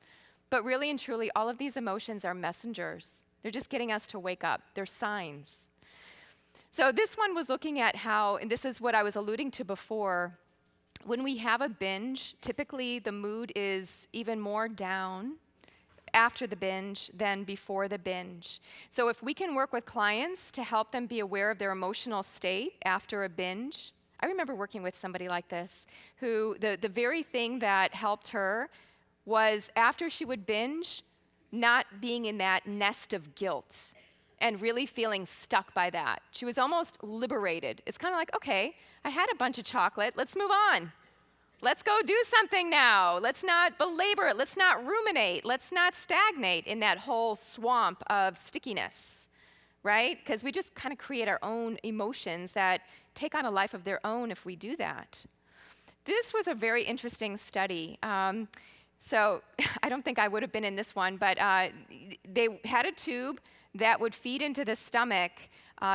but really and truly, all of these emotions are messengers. They're just getting us to wake up. They're signs. So this one was looking at how, and this is what I was alluding to before, when we have a binge, typically the mood is even more down after the binge than before the binge. So if we can work with clients to help them be aware of their emotional state after a binge, I remember working with somebody like this, who the very thing that helped her was after she would binge, not being in that nest of guilt and really feeling stuck by that. She was almost liberated. It's kind of like, okay, I had a bunch of chocolate, let's move on. Let's go do something now. Let's not belabor it, let's not ruminate, let's not stagnate in that whole swamp of stickiness, right? Because we just kind of create our own emotions that take on a life of their own if we do that. This was a very interesting study. So I don't think I would have been in this one, but they had a tube that would feed into the stomach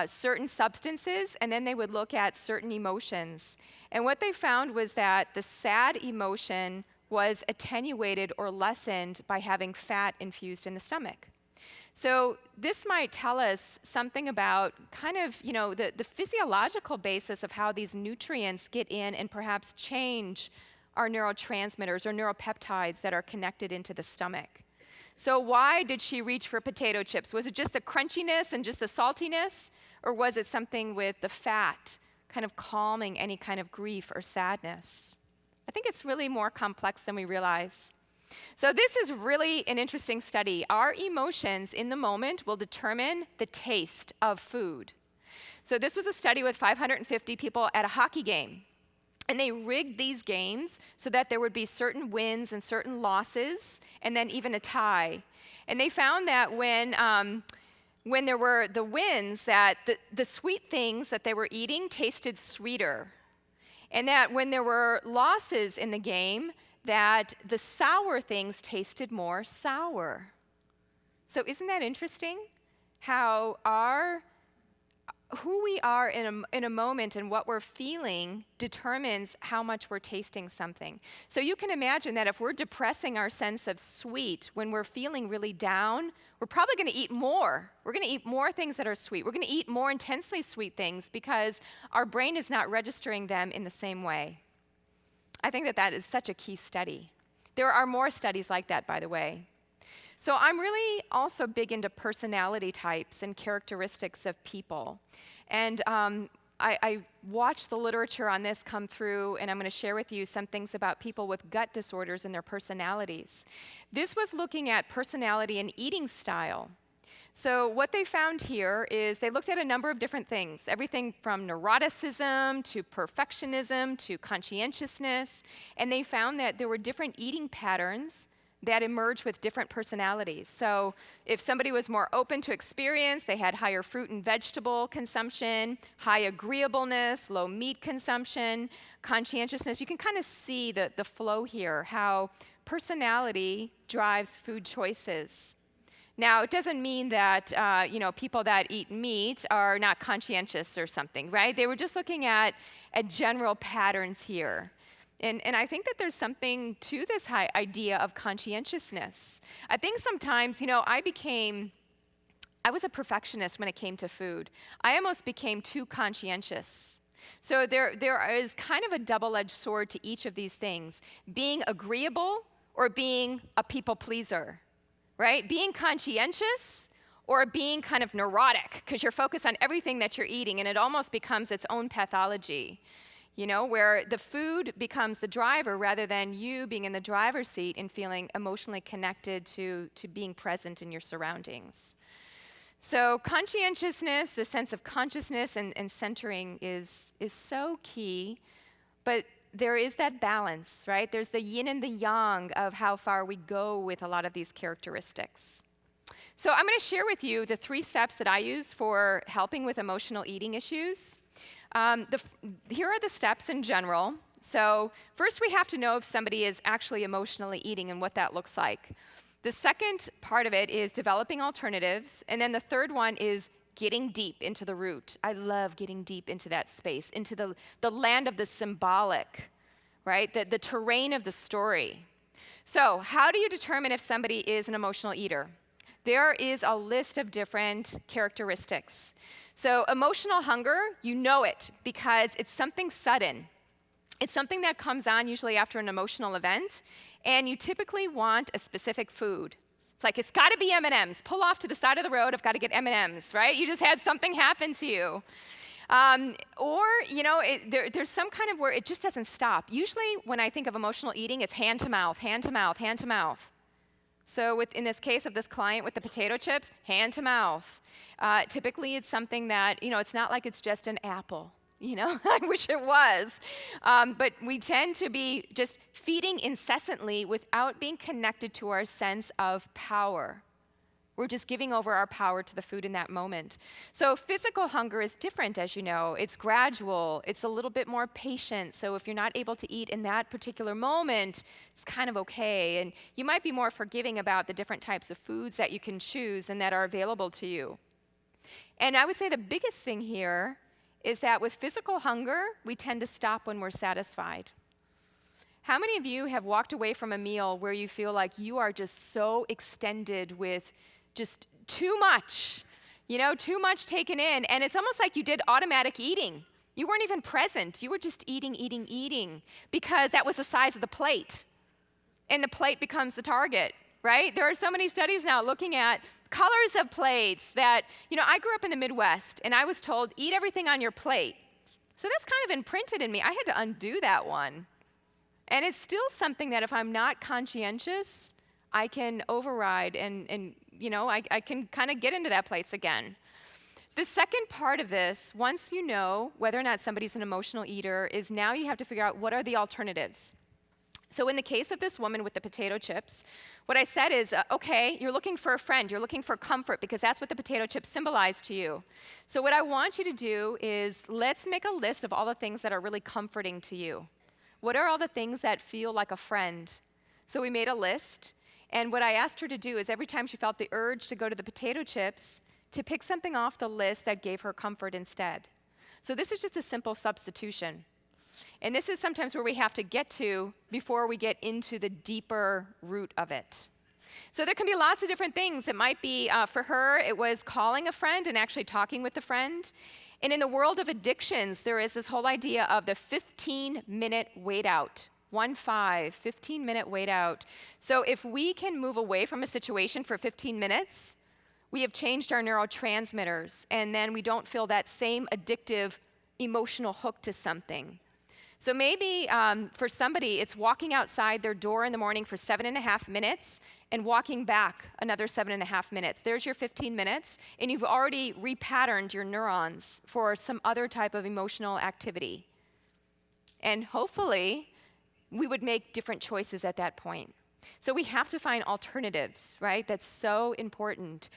certain substances, and then they would look at certain emotions. And what they found was that the sad emotion was attenuated or lessened by having fat infused in the stomach. So this might tell us something about kind of, the physiological basis of how these nutrients get in and perhaps change our neurotransmitters or neuropeptides that are connected into the stomach. So why did she reach for potato chips? Was it just the crunchiness and just the saltiness? Or was it something with the fat kind of calming any kind of grief or sadness? I think it's really more complex than we realize. So this is really an interesting study. Our emotions in the moment will determine the taste of food. So this was a study with 550 people at a hockey game. And they rigged these games so that there would be certain wins and certain losses, and then even a tie. And they found that when there were the wins, that the sweet things that they were eating tasted sweeter. And that when there were losses in the game, that the sour things tasted more sour. So isn't that interesting? How who we are in a moment and what we're feeling determines how much we're tasting something. So you can imagine that if we're depressing our sense of sweet when we're feeling really down, we're probably going to eat more. We're going to eat more things that are sweet. We're going to eat more intensely sweet things because our brain is not registering them in the same way. I think that is such a key study. There are more studies like that, by the way. So I'm really also big into personality types and characteristics of people. And I watched the literature on this come through, and I'm going to share with you some things about people with gut disorders and their personalities. This was looking at personality and eating style. So what they found here is they looked at a number of different things, everything from neuroticism to perfectionism to conscientiousness, and they found that there were different eating patterns that emerge with different personalities. So if somebody was more open to experience, they had higher fruit and vegetable consumption, high agreeableness, low meat consumption, conscientiousness. You can kind of see the flow here, how personality drives food choices. Now, it doesn't mean that people that eat meat are not conscientious or something, right? They were just looking at general patterns here. And I think that there's something to this idea of conscientiousness. I think sometimes, I was a perfectionist when it came to food. I almost became too conscientious. So there is kind of a double-edged sword to each of these things, being agreeable or being a people pleaser, right? Being conscientious or being kind of neurotic because you're focused on everything that you're eating and it almost becomes its own pathology. Where the food becomes the driver rather than you being in the driver's seat and feeling emotionally connected to being present in your surroundings. So conscientiousness, the sense of consciousness and centering is so key, but there is that balance, right? There's the yin and the yang of how far we go with a lot of these characteristics. So I'm going to share with you the 3 steps that I use for helping with emotional eating issues. Here are the steps in general. So first we have to know if somebody is actually emotionally eating and what that looks like. The second part of it is developing alternatives. And then the third one is getting deep into the root. I love getting deep into that space, into the land of the symbolic, right? The terrain of the story. So how do you determine if somebody is an emotional eater? There is a list of different characteristics. So emotional hunger, you know it because it's something sudden. It's something that comes on usually after an emotional event, and you typically want a specific food. It's like, it's got to be M&Ms. Pull off to the side of the road, I've got to get M&Ms, right? You just had something happen to you. Or, there's some kind of where it just doesn't stop. Usually when I think of emotional eating, it's hand to mouth, hand to mouth, hand to mouth. So in this case of this client with the potato chips, hand to mouth. Typically it's something that, it's not like it's just an apple. I wish it was. But we tend to be just feeding incessantly without being connected to our sense of power. We're just giving over our power to the food in that moment. So physical hunger is different, as you know. It's gradual. It's a little bit more patient. So if you're not able to eat in that particular moment, it's kind of okay. And you might be more forgiving about the different types of foods that you can choose and that are available to you. And I would say the biggest thing here is that with physical hunger, we tend to stop when we're satisfied. How many of you have walked away from a meal where you feel like you are just so extended with just too much, too much taken in, and it's almost like you did automatic eating. You weren't even present. You were just eating, eating, eating because that was the size of the plate, and the plate becomes the target, right? There are so many studies now looking at colors of plates that, I grew up in the Midwest, and I was told, eat everything on your plate. So that's kind of imprinted in me. I had to undo that one. And it's still something that if I'm not conscientious, I can override and I can kind of get into that place again. The second part of this, once you know whether or not somebody's an emotional eater, is now you have to figure out what are the alternatives. So in the case of this woman with the potato chips, what I said is, okay, you're looking for a friend, you're looking for comfort because that's what the potato chips symbolize to you. So what I want you to do is let's make a list of all the things that are really comforting to you. What are all the things that feel like a friend? So we made a list, and what I asked her to do is every time she felt the urge to go to the potato chips, to pick something off the list that gave her comfort instead. So this is just a simple substitution. And this is sometimes where we have to get to before we get into the deeper root of it. So there can be lots of different things. It might be, for her, it was calling a friend and actually talking with the friend. And in the world of addictions, there is this whole idea of the 15-minute wait out. 15-minute wait out. So if we can move away from a situation for 15 minutes, we have changed our neurotransmitters, and then we don't feel that same addictive emotional hook to something. So maybe for somebody, it's walking outside their door in the morning for 7.5 minutes and walking back another 7.5 minutes. There's your 15 minutes, and you've already repatterned your neurons for some other type of emotional activity. And hopefully, we would make different choices at that point. So we have to find alternatives, right? That's so important.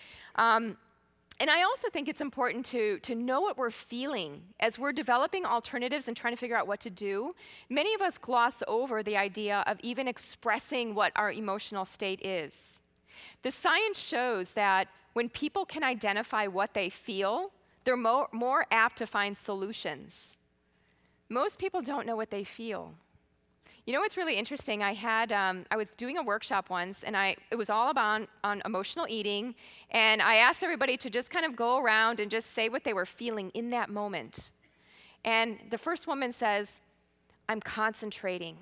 And I also think it's important to know what we're feeling. As we're developing alternatives and trying to figure out what to do, many of us gloss over the idea of even expressing what our emotional state is. The science shows that when people can identify what they feel, they're more apt to find solutions. Most people don't know what they feel. You know what's really interesting? I was doing a workshop once, and it was all on emotional eating, and I asked everybody to just kind of go around and just say what they were feeling in that moment. And the first woman says, "I'm concentrating."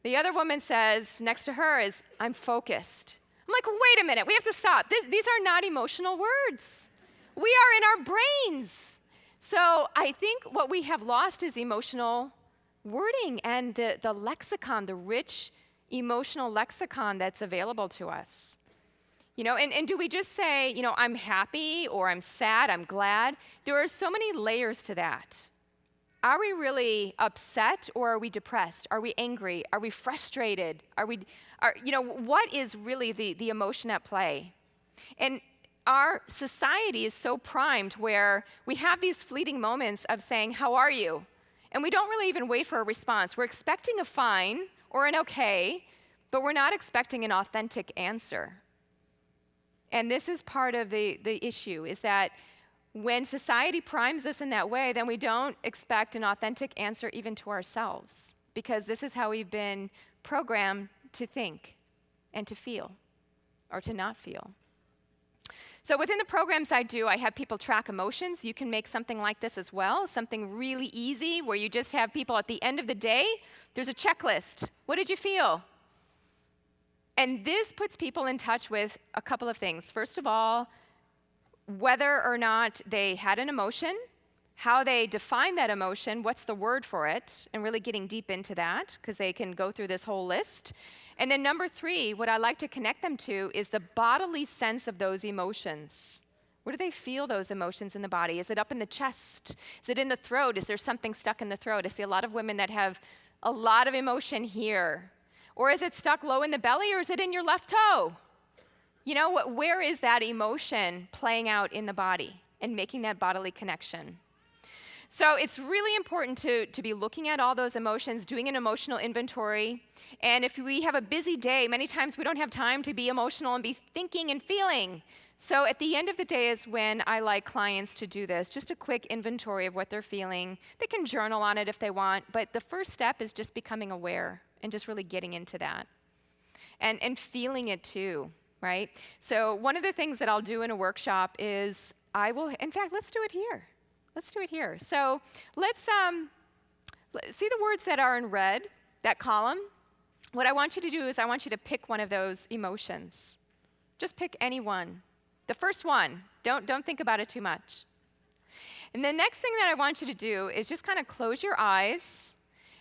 The other woman says, next to her is, "I'm focused." I'm like, wait a minute, we have to stop. These are not emotional words. We are in our brains. So I think what we have lost is emotional wording and the lexicon, the rich emotional lexicon that's available to us. And do we just say, I'm happy or I'm sad, I'm glad? There are so many layers to that. Are we really upset or are we depressed? Are we angry? Are we frustrated? What is really the emotion at play? And our society is so primed where we have these fleeting moments of saying, how are you? And we don't really even wait for a response. We're expecting a fine or an okay, but we're not expecting an authentic answer. And this is part of the issue, is that when society primes us in that way, then we don't expect an authentic answer even to ourselves, because this is how we've been programmed to think and to feel, or to not feel. So within the programs I do, I have people track emotions. You can make something like this as well, something really easy where you just have people at the end of the day, there's a checklist. What did you feel? And this puts people in touch with a couple of things. First of all, whether or not they had an emotion, how they define that emotion, what's the word for it, and really getting deep into that, because they can go through this whole list. And then number 3, what I like to connect them to is the bodily sense of those emotions. Where do they feel those emotions in the body? Is it up in the chest? Is it in the throat? Is there something stuck in the throat? I see a lot of women that have a lot of emotion here. Or is it stuck low in the belly, or is it in your left toe? Where is that emotion playing out in the body and making that bodily connection? So it's really important to be looking at all those emotions, doing an emotional inventory. And if we have a busy day, many times we don't have time to be emotional and be thinking and feeling. So at the end of the day is when I like clients to do this, just a quick inventory of what they're feeling. They can journal on it if they want, but the first step is just becoming aware and just really getting into that. And feeling it too. Right? So one of the things that I'll do in a workshop is in fact, let's do it here. Let's do it here. So let's see the words that are in red, that column. What I want you to do is I want you to pick one of those emotions. Just pick any one. The first one. Don't think about it too much. And the next thing that I want you to do is just kind of close your eyes.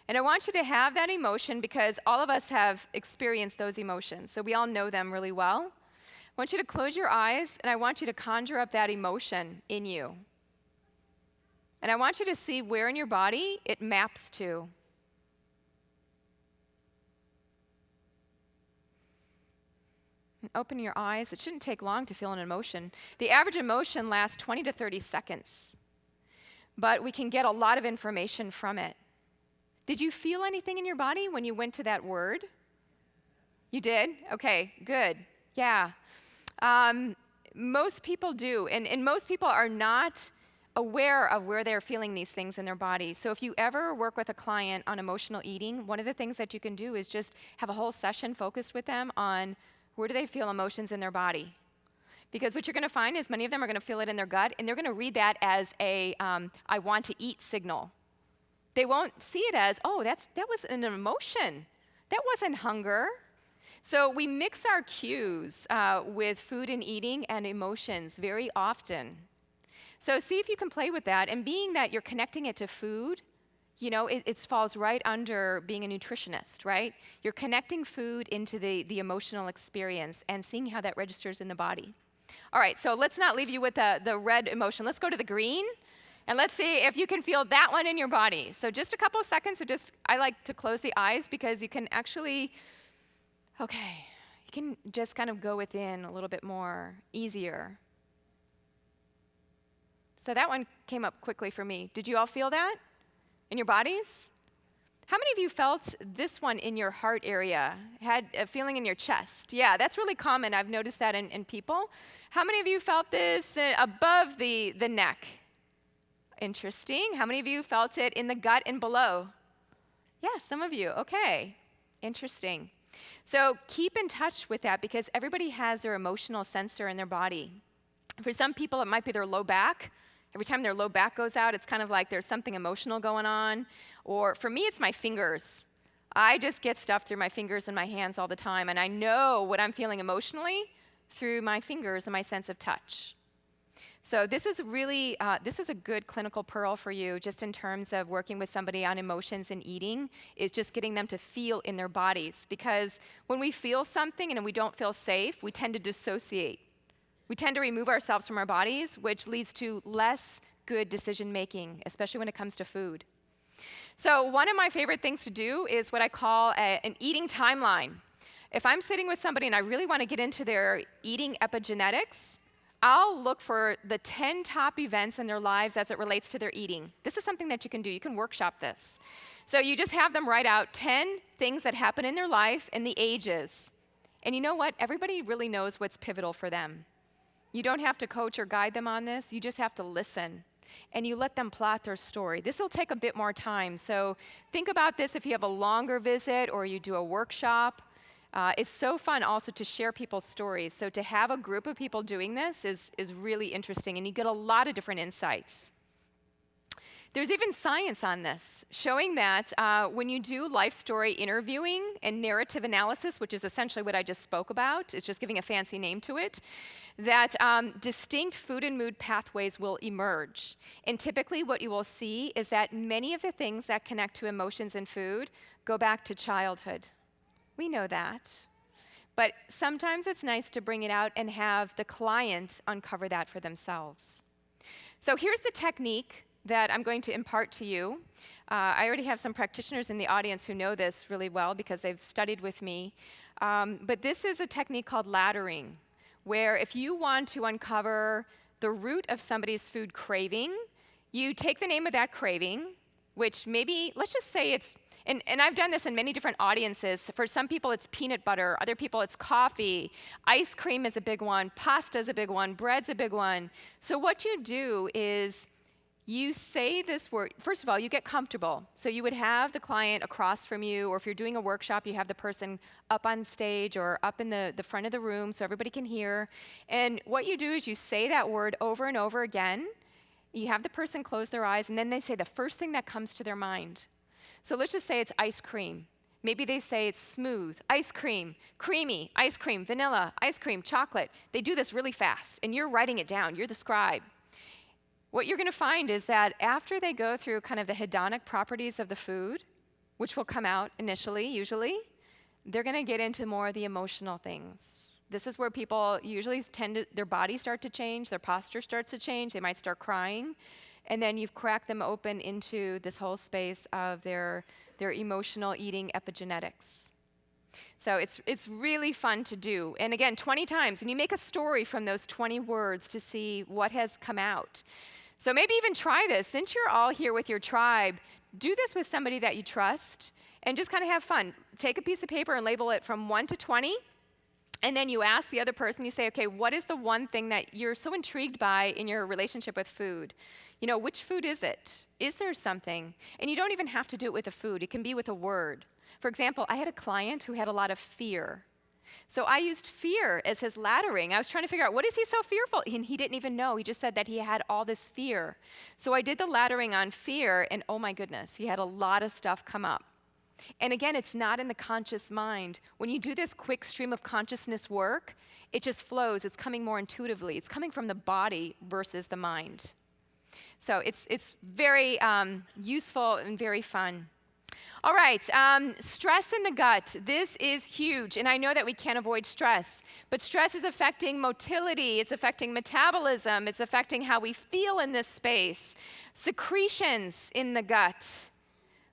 And I want you to have that emotion, because all of us have experienced those emotions, so we all know them really well. I want you to close your eyes, and I want you to conjure up that emotion in you. And I want you to see where in your body it maps to. And open your eyes. It shouldn't take long to feel an emotion. The average emotion lasts 20 to 30 seconds, but we can get a lot of information from it. Did you feel anything in your body when you went to that word? You did? Okay, good. Yeah. Most people do, and most people are not aware of where they're feeling these things in their body. So if you ever work with a client on emotional eating, one of the things that you can do is just have a whole session focused with them on where do they feel emotions in their body. Because what you're going to find is many of them are going to feel it in their gut, and they're going to read that as a I want to eat signal. They won't see it as, oh, that was an emotion. That wasn't hunger. So we mix our cues with food and eating and emotions very often. So see if you can play with that. And being that you're connecting it to food, it falls right under being a nutritionist, right? You're connecting food into the emotional experience and seeing how that registers in the body. All right, so let's not leave you with the red emotion. Let's go to the green. And let's see if you can feel that one in your body. So just a couple of seconds. I like to close the eyes because you can actually, you can just kind of go within a little bit more, easier. So that one came up quickly for me. Did you all feel that in your bodies? How many of you felt this one in your heart area, had a feeling in your chest? Yeah, that's really common. I've noticed that in people. How many of you felt this above the neck? Interesting. How many of you felt it in the gut and below? Yeah, some of you. Okay. Interesting. So keep in touch with that, because everybody has their emotional sensor in their body. For some people, it might be their low back. Every time their low back goes out, it's kind of like there's something emotional going on. Or for me, it's my fingers. I just get stuff through my fingers and my hands all the time, and I know what I'm feeling emotionally through my fingers and my sense of touch. So this is really, this is a good clinical pearl for you, just in terms of working with somebody on emotions and eating, is just getting them to feel in their bodies. Because when we feel something and we don't feel safe, we tend to dissociate. We tend to remove ourselves from our bodies, which leads to less good decision making, especially when it comes to food. So one of my favorite things to do is what I call an eating timeline. If I'm sitting with somebody and I really want to get into their eating epigenetics, I'll look for the 10 top events in their lives as it relates to their eating. This is something that you can do. You can workshop this. So you just have them write out 10 things that happen in their life and the ages. And you know what? Everybody really knows what's pivotal for them. You don't have to coach or guide them on this. You just have to listen. And you let them plot their story. This will take a bit more time. So think about this if you have a longer visit or you do a workshop. It's so fun also to share people's stories. So to have a group of people doing this is really interesting, and you get a lot of different insights. There's even science on this, showing that when you do life story interviewing and narrative analysis, which is essentially what I just spoke about, it's just giving a fancy name to it, that distinct food and mood pathways will emerge. And typically what you will see is that many of the things that connect to emotions and food go back to childhood. We know that. But sometimes it's nice to bring it out and have the client uncover that for themselves. So here's the technique that I'm going to impart to you. I already have some practitioners in the audience who know this really well because they've studied with me. But this is a technique called laddering, where if you want to uncover the root of somebody's food craving, you take the name of that craving, which maybe, let's just say it's, and I've done this in many different audiences. For some people, it's peanut butter. Other people, it's coffee. Ice cream is a big one. Pasta is a big one. Bread's a big one. So what you do is you say this word. First of all, you get comfortable. So you would have the client across from you, or if you're doing a workshop, you have the person up on stage or up in the front of the room so everybody can hear. And what you do is you say that word over and over again. You have the person close their eyes, and then they say the first thing that comes to their mind. So let's just say it's ice cream. Maybe they say it's smooth, ice cream, creamy, ice cream, vanilla, ice cream, chocolate. They do this really fast, and you're writing it down. You're the scribe. What you're going to find is that after they go through kind of the hedonic properties of the food, which will come out initially, usually, they're going to get into more of the emotional things. This is where people usually their bodies start to change, their posture starts to change, they might start crying, and then you've cracked them open into this whole space of their emotional eating epigenetics. So it's really fun to do. And again, 20 times, and you make a story from those 20 words to see what has come out. So maybe even try this. Since you're all here with your tribe, do this with somebody that you trust, and just kind of have fun. Take a piece of paper and label it from 1 to 20. And then you ask the other person, you say, okay, what is the one thing that you're so intrigued by in your relationship with food? You know, which food is it? Is there something? And you don't even have to do it with a food. It can be with a word. For example, I had a client who had a lot of fear. So I used fear as his laddering. I was trying to figure out, what is he so fearful? And he didn't even know. He just said that he had all this fear. So I did the laddering on fear, and oh my goodness, he had a lot of stuff come up. And again, it's not in the conscious mind. When you do this quick stream of consciousness work, it just flows. It's coming more intuitively. It's coming from the body versus the mind. So it's very useful and very fun. All right, stress in the gut. This is huge, and I know that we can't avoid stress, but stress is affecting motility, it's affecting metabolism, it's affecting how we feel in this space. Secretions in the gut.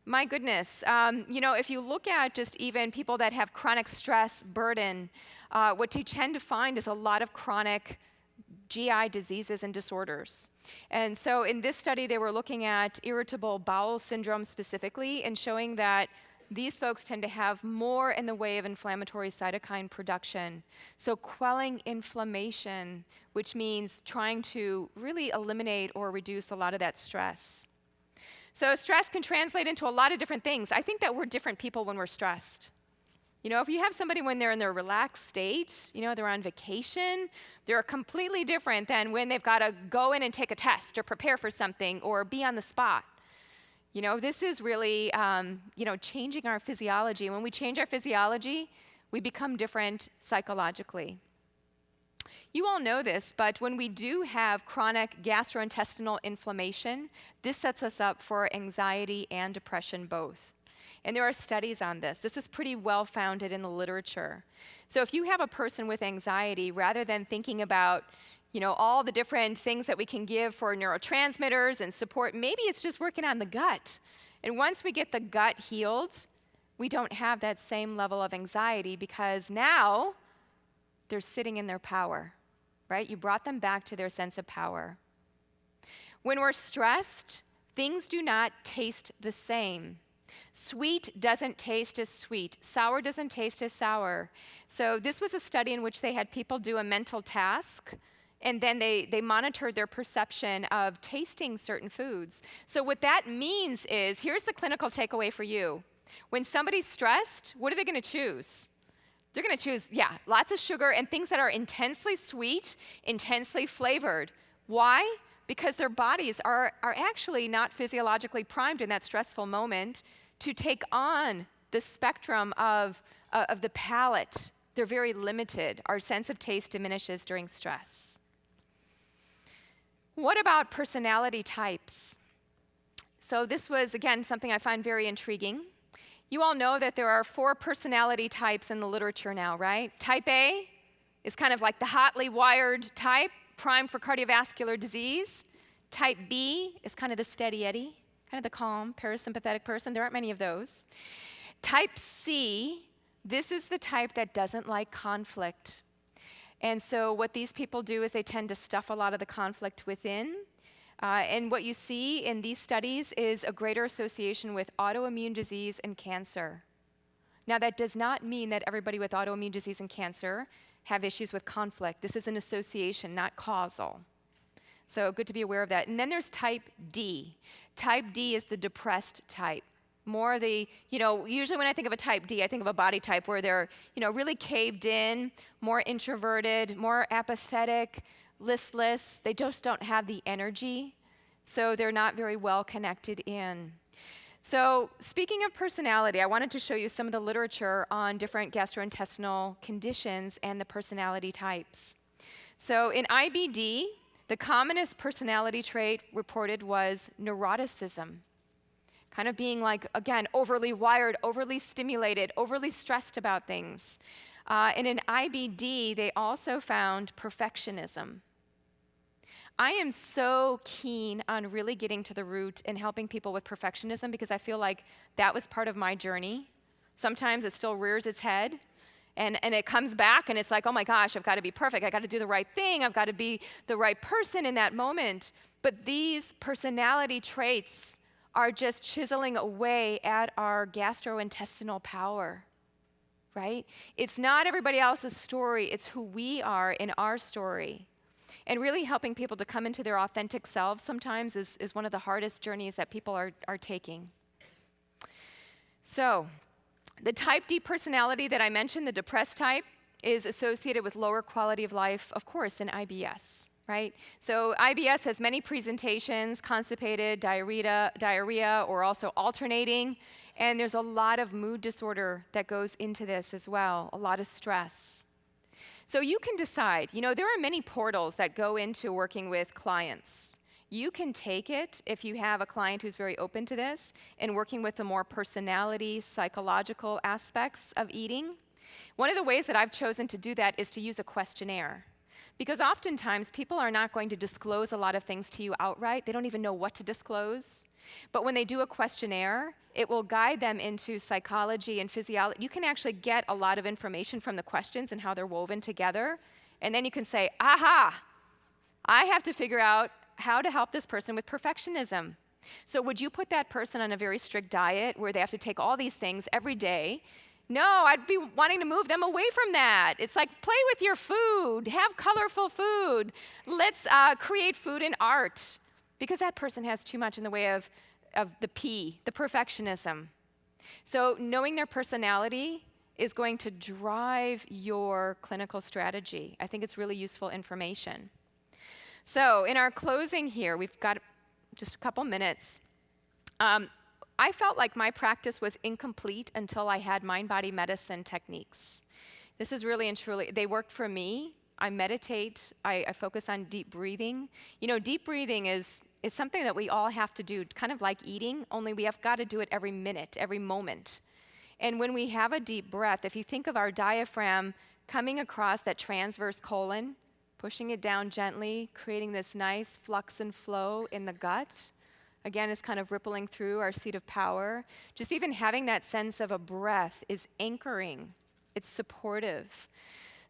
My goodness, if you look at just even people that have chronic stress burden, what you tend to find is a lot of chronic GI diseases and disorders. And so in this study, they were looking at irritable bowel syndrome specifically and showing that these folks tend to have more in the way of inflammatory cytokine production. So quelling inflammation, which means trying to really eliminate or reduce a lot of that stress. So stress can translate into a lot of different things. I think that we're different people when we're stressed. You know, if you have somebody when they're in their relaxed state, they're on vacation, they're completely different than when they've got to go in and take a test or prepare for something or be on the spot. This is really, changing our physiology. When we change our physiology, we become different psychologically. You all know this, but when we do have chronic gastrointestinal inflammation, this sets us up for anxiety and depression both. And there are studies on this. This is pretty well founded in the literature. So if you have a person with anxiety, rather than thinking about, all the different things that we can give for neurotransmitters and support. Maybe it's just working on the gut. And once we get the gut healed, we don't have that same level of anxiety because now they're sitting in their power, right? You brought them back to their sense of power. When we're stressed, things do not taste the same. Sweet doesn't taste as sweet. Sour doesn't taste as sour. So this was a study in which they had people do a mental task, and then they monitored their perception of tasting certain foods. So what that means is, here's the clinical takeaway for you. When somebody's stressed, what are they going to choose? They're going to choose, lots of sugar and things that are intensely sweet, intensely flavored. Why? Because their bodies are actually not physiologically primed in that stressful moment to take on the spectrum of the palate. They're very limited. Our sense of taste diminishes during stress. What about personality types? So this was, again, something I find very intriguing. You all know that there are 4 personality types in the literature now, right? Type A is kind of like the hotly wired type, primed for cardiovascular disease. Type B is kind of the steady Eddie, kind of the calm, parasympathetic person. There aren't many of those. Type C, this is the type that doesn't like conflict. And so what these people do is they tend to stuff a lot of the conflict within. And what you see in these studies is a greater association with autoimmune disease and cancer. Now, that does not mean that everybody with autoimmune disease and cancer have issues with conflict. This is an association, not causal. So good to be aware of that. And then there's type D. Type D is the depressed type. More the, usually when I think of a type D, I think of a body type where they're, really caved in, more introverted, more apathetic, listless. They just don't have the energy, so they're not very well connected in. So speaking of personality, I wanted to show you some of the literature on different gastrointestinal conditions and the personality types. So in IBD, the commonest personality trait reported was neuroticism, kind of being like, again, overly wired, overly stimulated, overly stressed about things. And in IBD, they also found perfectionism. I am so keen on really getting to the root and helping people with perfectionism because I feel like that was part of my journey. Sometimes it still rears its head. And it comes back and it's like, oh my gosh, I've got to be perfect. I've got to do the right thing. I've got to be the right person in that moment. But these personality traits are just chiseling away at our gastrointestinal power, right? It's not everybody else's story. It's who we are in our story. And really helping people to come into their authentic selves sometimes is one of the hardest journeys that people are taking. So, the type D personality that I mentioned, the depressed type, is associated with lower quality of life, of course, in IBS, right? So IBS has many presentations, constipated, diarrhea, or also alternating, and there's a lot of mood disorder that goes into this as well, a lot of stress. So you can decide, there are many portals that go into working with clients. You can take it if you have a client who's very open to this and working with the more personality, psychological aspects of eating. One of the ways that I've chosen to do that is to use a questionnaire. Because oftentimes people are not going to disclose a lot of things to you outright. They don't even know what to disclose. But when they do a questionnaire, it will guide them into psychology and physiology. You can actually get a lot of information from the questions and how they're woven together. And then you can say, aha, I have to figure out how to help this person with perfectionism. So would you put that person on a very strict diet where they have to take all these things every day? No, I'd be wanting to move them away from that. It's like, play with your food, have colorful food. Let's create food and art, because that person has too much in the way of the P, the perfectionism. So knowing their personality is going to drive your clinical strategy. I think it's really useful information. So in our closing here, we've got just a couple minutes. I felt like my practice was incomplete until I had mind-body medicine techniques. This is really and truly, they work for me. I meditate, I focus on deep breathing. Deep breathing is something that we all have to do, kind of like eating, only we have got to do it every minute, every moment. And when we have a deep breath, if you think of our diaphragm coming across that transverse colon, pushing it down gently, creating this nice flux and flow in the gut. Again, it's kind of rippling through our seat of power. Just even having that sense of a breath is anchoring. It's supportive.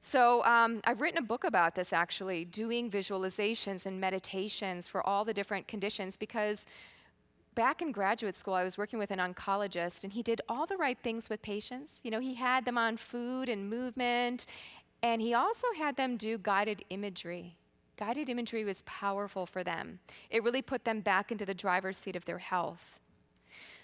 So I've written a book about this, actually, doing visualizations and meditations for all the different conditions, because back in graduate school, I was working with an oncologist, and he did all the right things with patients. You know, he had them on food and movement, and he also had them do guided imagery. Guided imagery was powerful for them. It really put them back into the driver's seat of their health.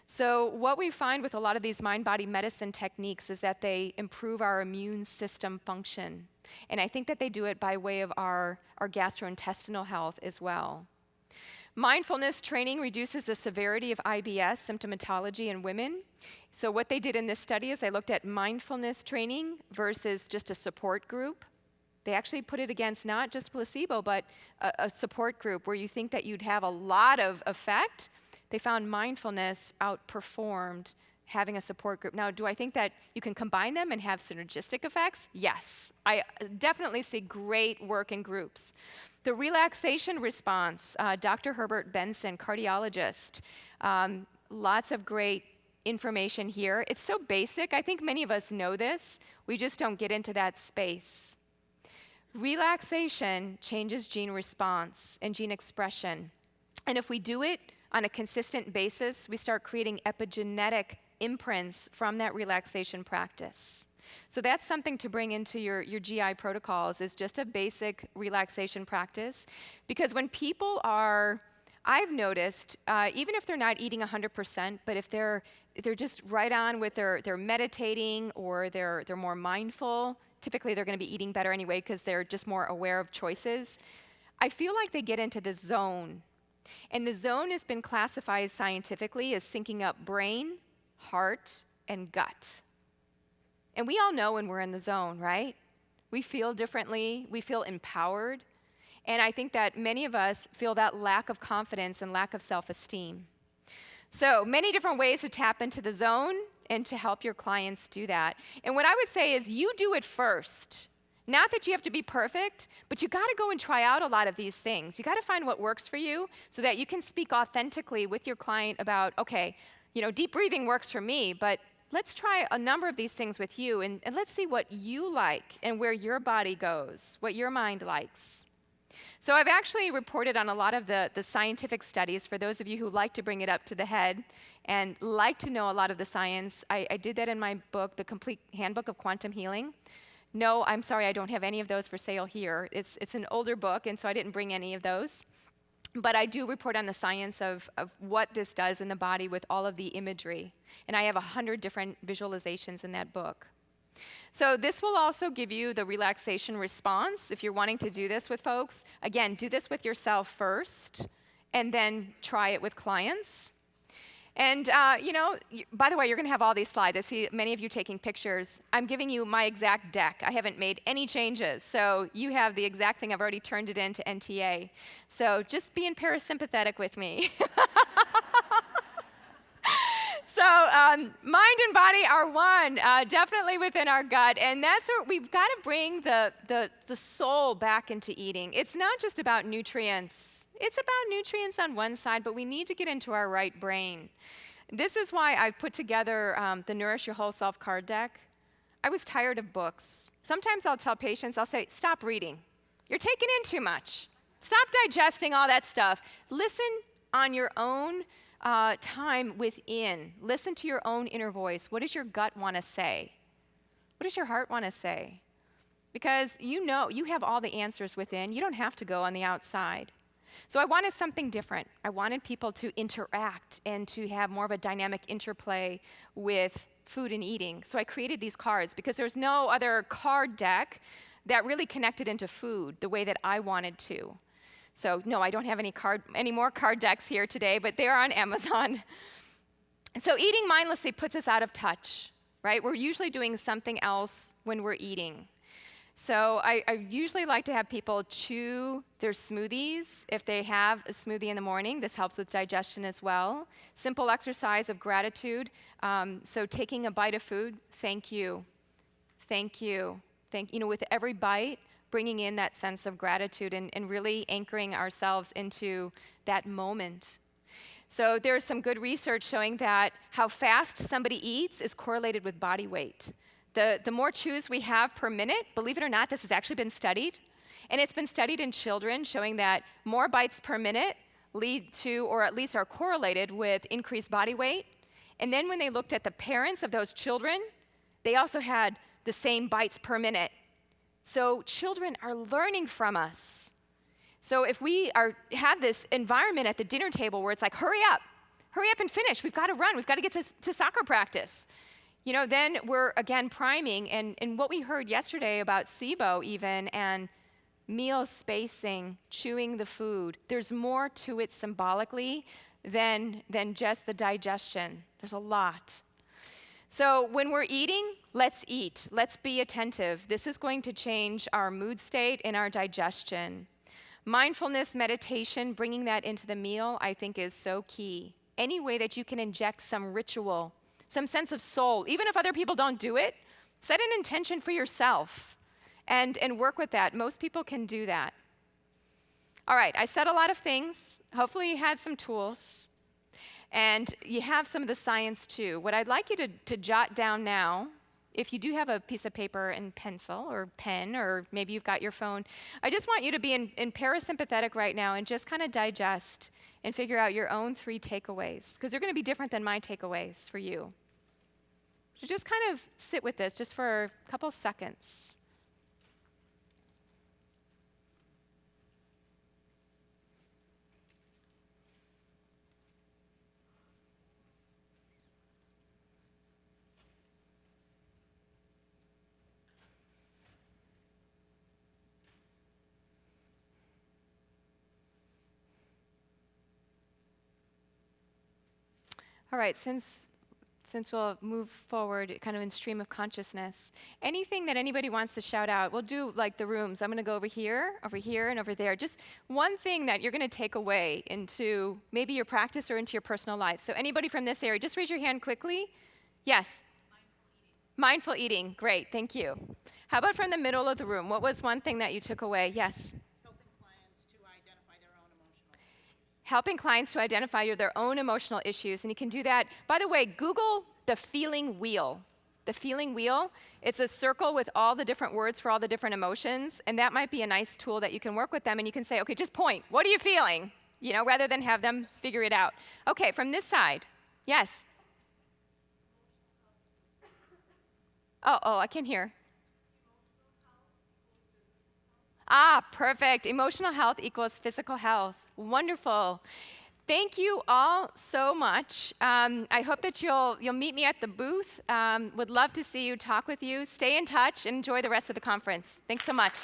So what we find with a lot of these mind-body medicine techniques is that they improve our immune system function. And I think that they do it by way of our gastrointestinal health as well. Mindfulness training reduces the severity of IBS symptomatology in women. So what they did in this study is they looked at mindfulness training versus just a support group. They actually put it against not just placebo, but a support group where you think that you'd have a lot of effect. They found mindfulness outperformed having a support group. Now, do I think that you can combine them and have synergistic effects? Yes. I definitely see great work in groups. The relaxation response, Dr. Herbert Benson, cardiologist, lots of great information here. It's so basic. I think many of us know this. We just don't get into that space. Relaxation changes gene response and gene expression. And if we do it on a consistent basis, we start creating epigenetic imprints from that relaxation practice. So that's something to bring into your GI protocols, is just a basic relaxation practice. Because when people are, I've noticed, even if they're not eating 100%, but if they're just right on with they're meditating or they're more mindful, typically they're going to be eating better anyway because they're just more aware of choices. I feel like they get into the zone. And the zone has been classified scientifically as syncing up brain, heart, and gut. And we all know when we're in the zone, right? We feel differently, we feel empowered. And I think that many of us feel that lack of confidence and lack of self-esteem. So many different ways to tap into the zone and to help your clients do that. And what I would say is you do it first. Not that you have to be perfect, but you got to go and try out a lot of these things. You got to find what works for you so that you can speak authentically with your client about, okay, deep breathing works for me, but let's try a number of these things with you, and let's see what you like and where your body goes, what your mind likes. So I've actually reported on a lot of the scientific studies for those of you who like to bring it up to the head and like to know a lot of the science. I did that in my book, The Complete Handbook of Quantum Healing. No, I'm sorry, I don't have any of those for sale here. It's an older book, and so I didn't bring any of those. But I do report on the science of what this does in the body with all of the imagery. And I have 100 different visualizations in that book. So this will also give you the relaxation response if you're wanting to do this with folks. Again, do this with yourself first, and then try it with clients. And, by the way, you're going to have all these slides. I see many of you taking pictures. I'm giving you my exact deck. I haven't made any changes. So you have the exact thing. I've already turned it into NTA. So just being parasympathetic with me. So mind and body are one, definitely within our gut. And that's where we've got to bring the soul back into eating. It's not just about nutrients. It's about nutrients on one side, but we need to get into our right brain. This is why I've put together the Nourish Your Whole Self card deck. I was tired of books. Sometimes I'll tell patients, I'll say, stop reading. You're taking in too much. Stop digesting all that stuff. Listen on your own time within. Listen to your own inner voice. What does your gut want to say? What does your heart want to say? Because you have all the answers within. You don't have to go on the outside. So I wanted something different. I wanted people to interact and to have more of a dynamic interplay with food and eating. So I created these cards because there's no other card deck that really connected into food the way that I wanted to. So no, I don't have any more card decks here today, but they are on Amazon. So eating mindlessly puts us out of touch, right? We're usually doing something else when we're eating. So I usually like to have people chew their smoothies if they have a smoothie in the morning. This helps with digestion as well. Simple exercise of gratitude. So taking a bite of food, thank you. Thank you. With every bite, bringing in that sense of gratitude and really anchoring ourselves into that moment. So there's some good research showing that how fast somebody eats is correlated with body weight. The more chews we have per minute, believe it or not, this has actually been studied. And it's been studied in children, showing that more bites per minute lead to, or at least are correlated with, increased body weight. And then when they looked at the parents of those children, they also had the same bites per minute. So children are learning from us. So if we have this environment at the dinner table where it's like, hurry up and finish. We've got to run. We've got to get to soccer practice. Then we're, again, priming. And what we heard yesterday about SIBO even, and meal spacing, chewing the food, there's more to it symbolically than just the digestion. There's a lot. So when we're eating, let's eat. Let's be attentive. This is going to change our mood state and our digestion. Mindfulness, meditation, bringing that into the meal, I think is so key. Any way that you can inject some ritual, some sense of soul, even if other people don't do it, set an intention for yourself and work with that. Most people can do that. All right, I said a lot of things. Hopefully you had some tools. And you have some of the science too. What I'd like you to jot down now, if you do have a piece of paper and pencil or pen, or maybe you've got your phone, I just want you to be in parasympathetic right now and just kind of digest and figure out your own 3 takeaways, because they're going to be different than my takeaways for you. So just kind of sit with this just for a couple seconds. All right, since we'll move forward kind of in stream of consciousness, anything that anybody wants to shout out, we'll do like the rooms. I'm going to go over here, and over there. Just one thing that you're going to take away into maybe your practice or into your personal life. So anybody from this area, just raise your hand quickly. Yes? Mindful eating. Great, thank you. How about from the middle of the room? What was one thing that you took away? Yes? Helping clients to identify their own emotional issues. And you can do that. By the way, Google the feeling wheel. The feeling wheel, it's a circle with all the different words for all the different emotions. And that might be a nice tool that you can work with them. And you can say, okay, just point. What are you feeling? Rather than have them figure it out. Okay, from this side. Yes? Oh, I can hear. Perfect. Emotional health equals physical health. Wonderful. Thank you all so much. I hope that you'll meet me at the booth. Would love to see you, talk with you. Stay in touch, and enjoy the rest of the conference. Thanks so much.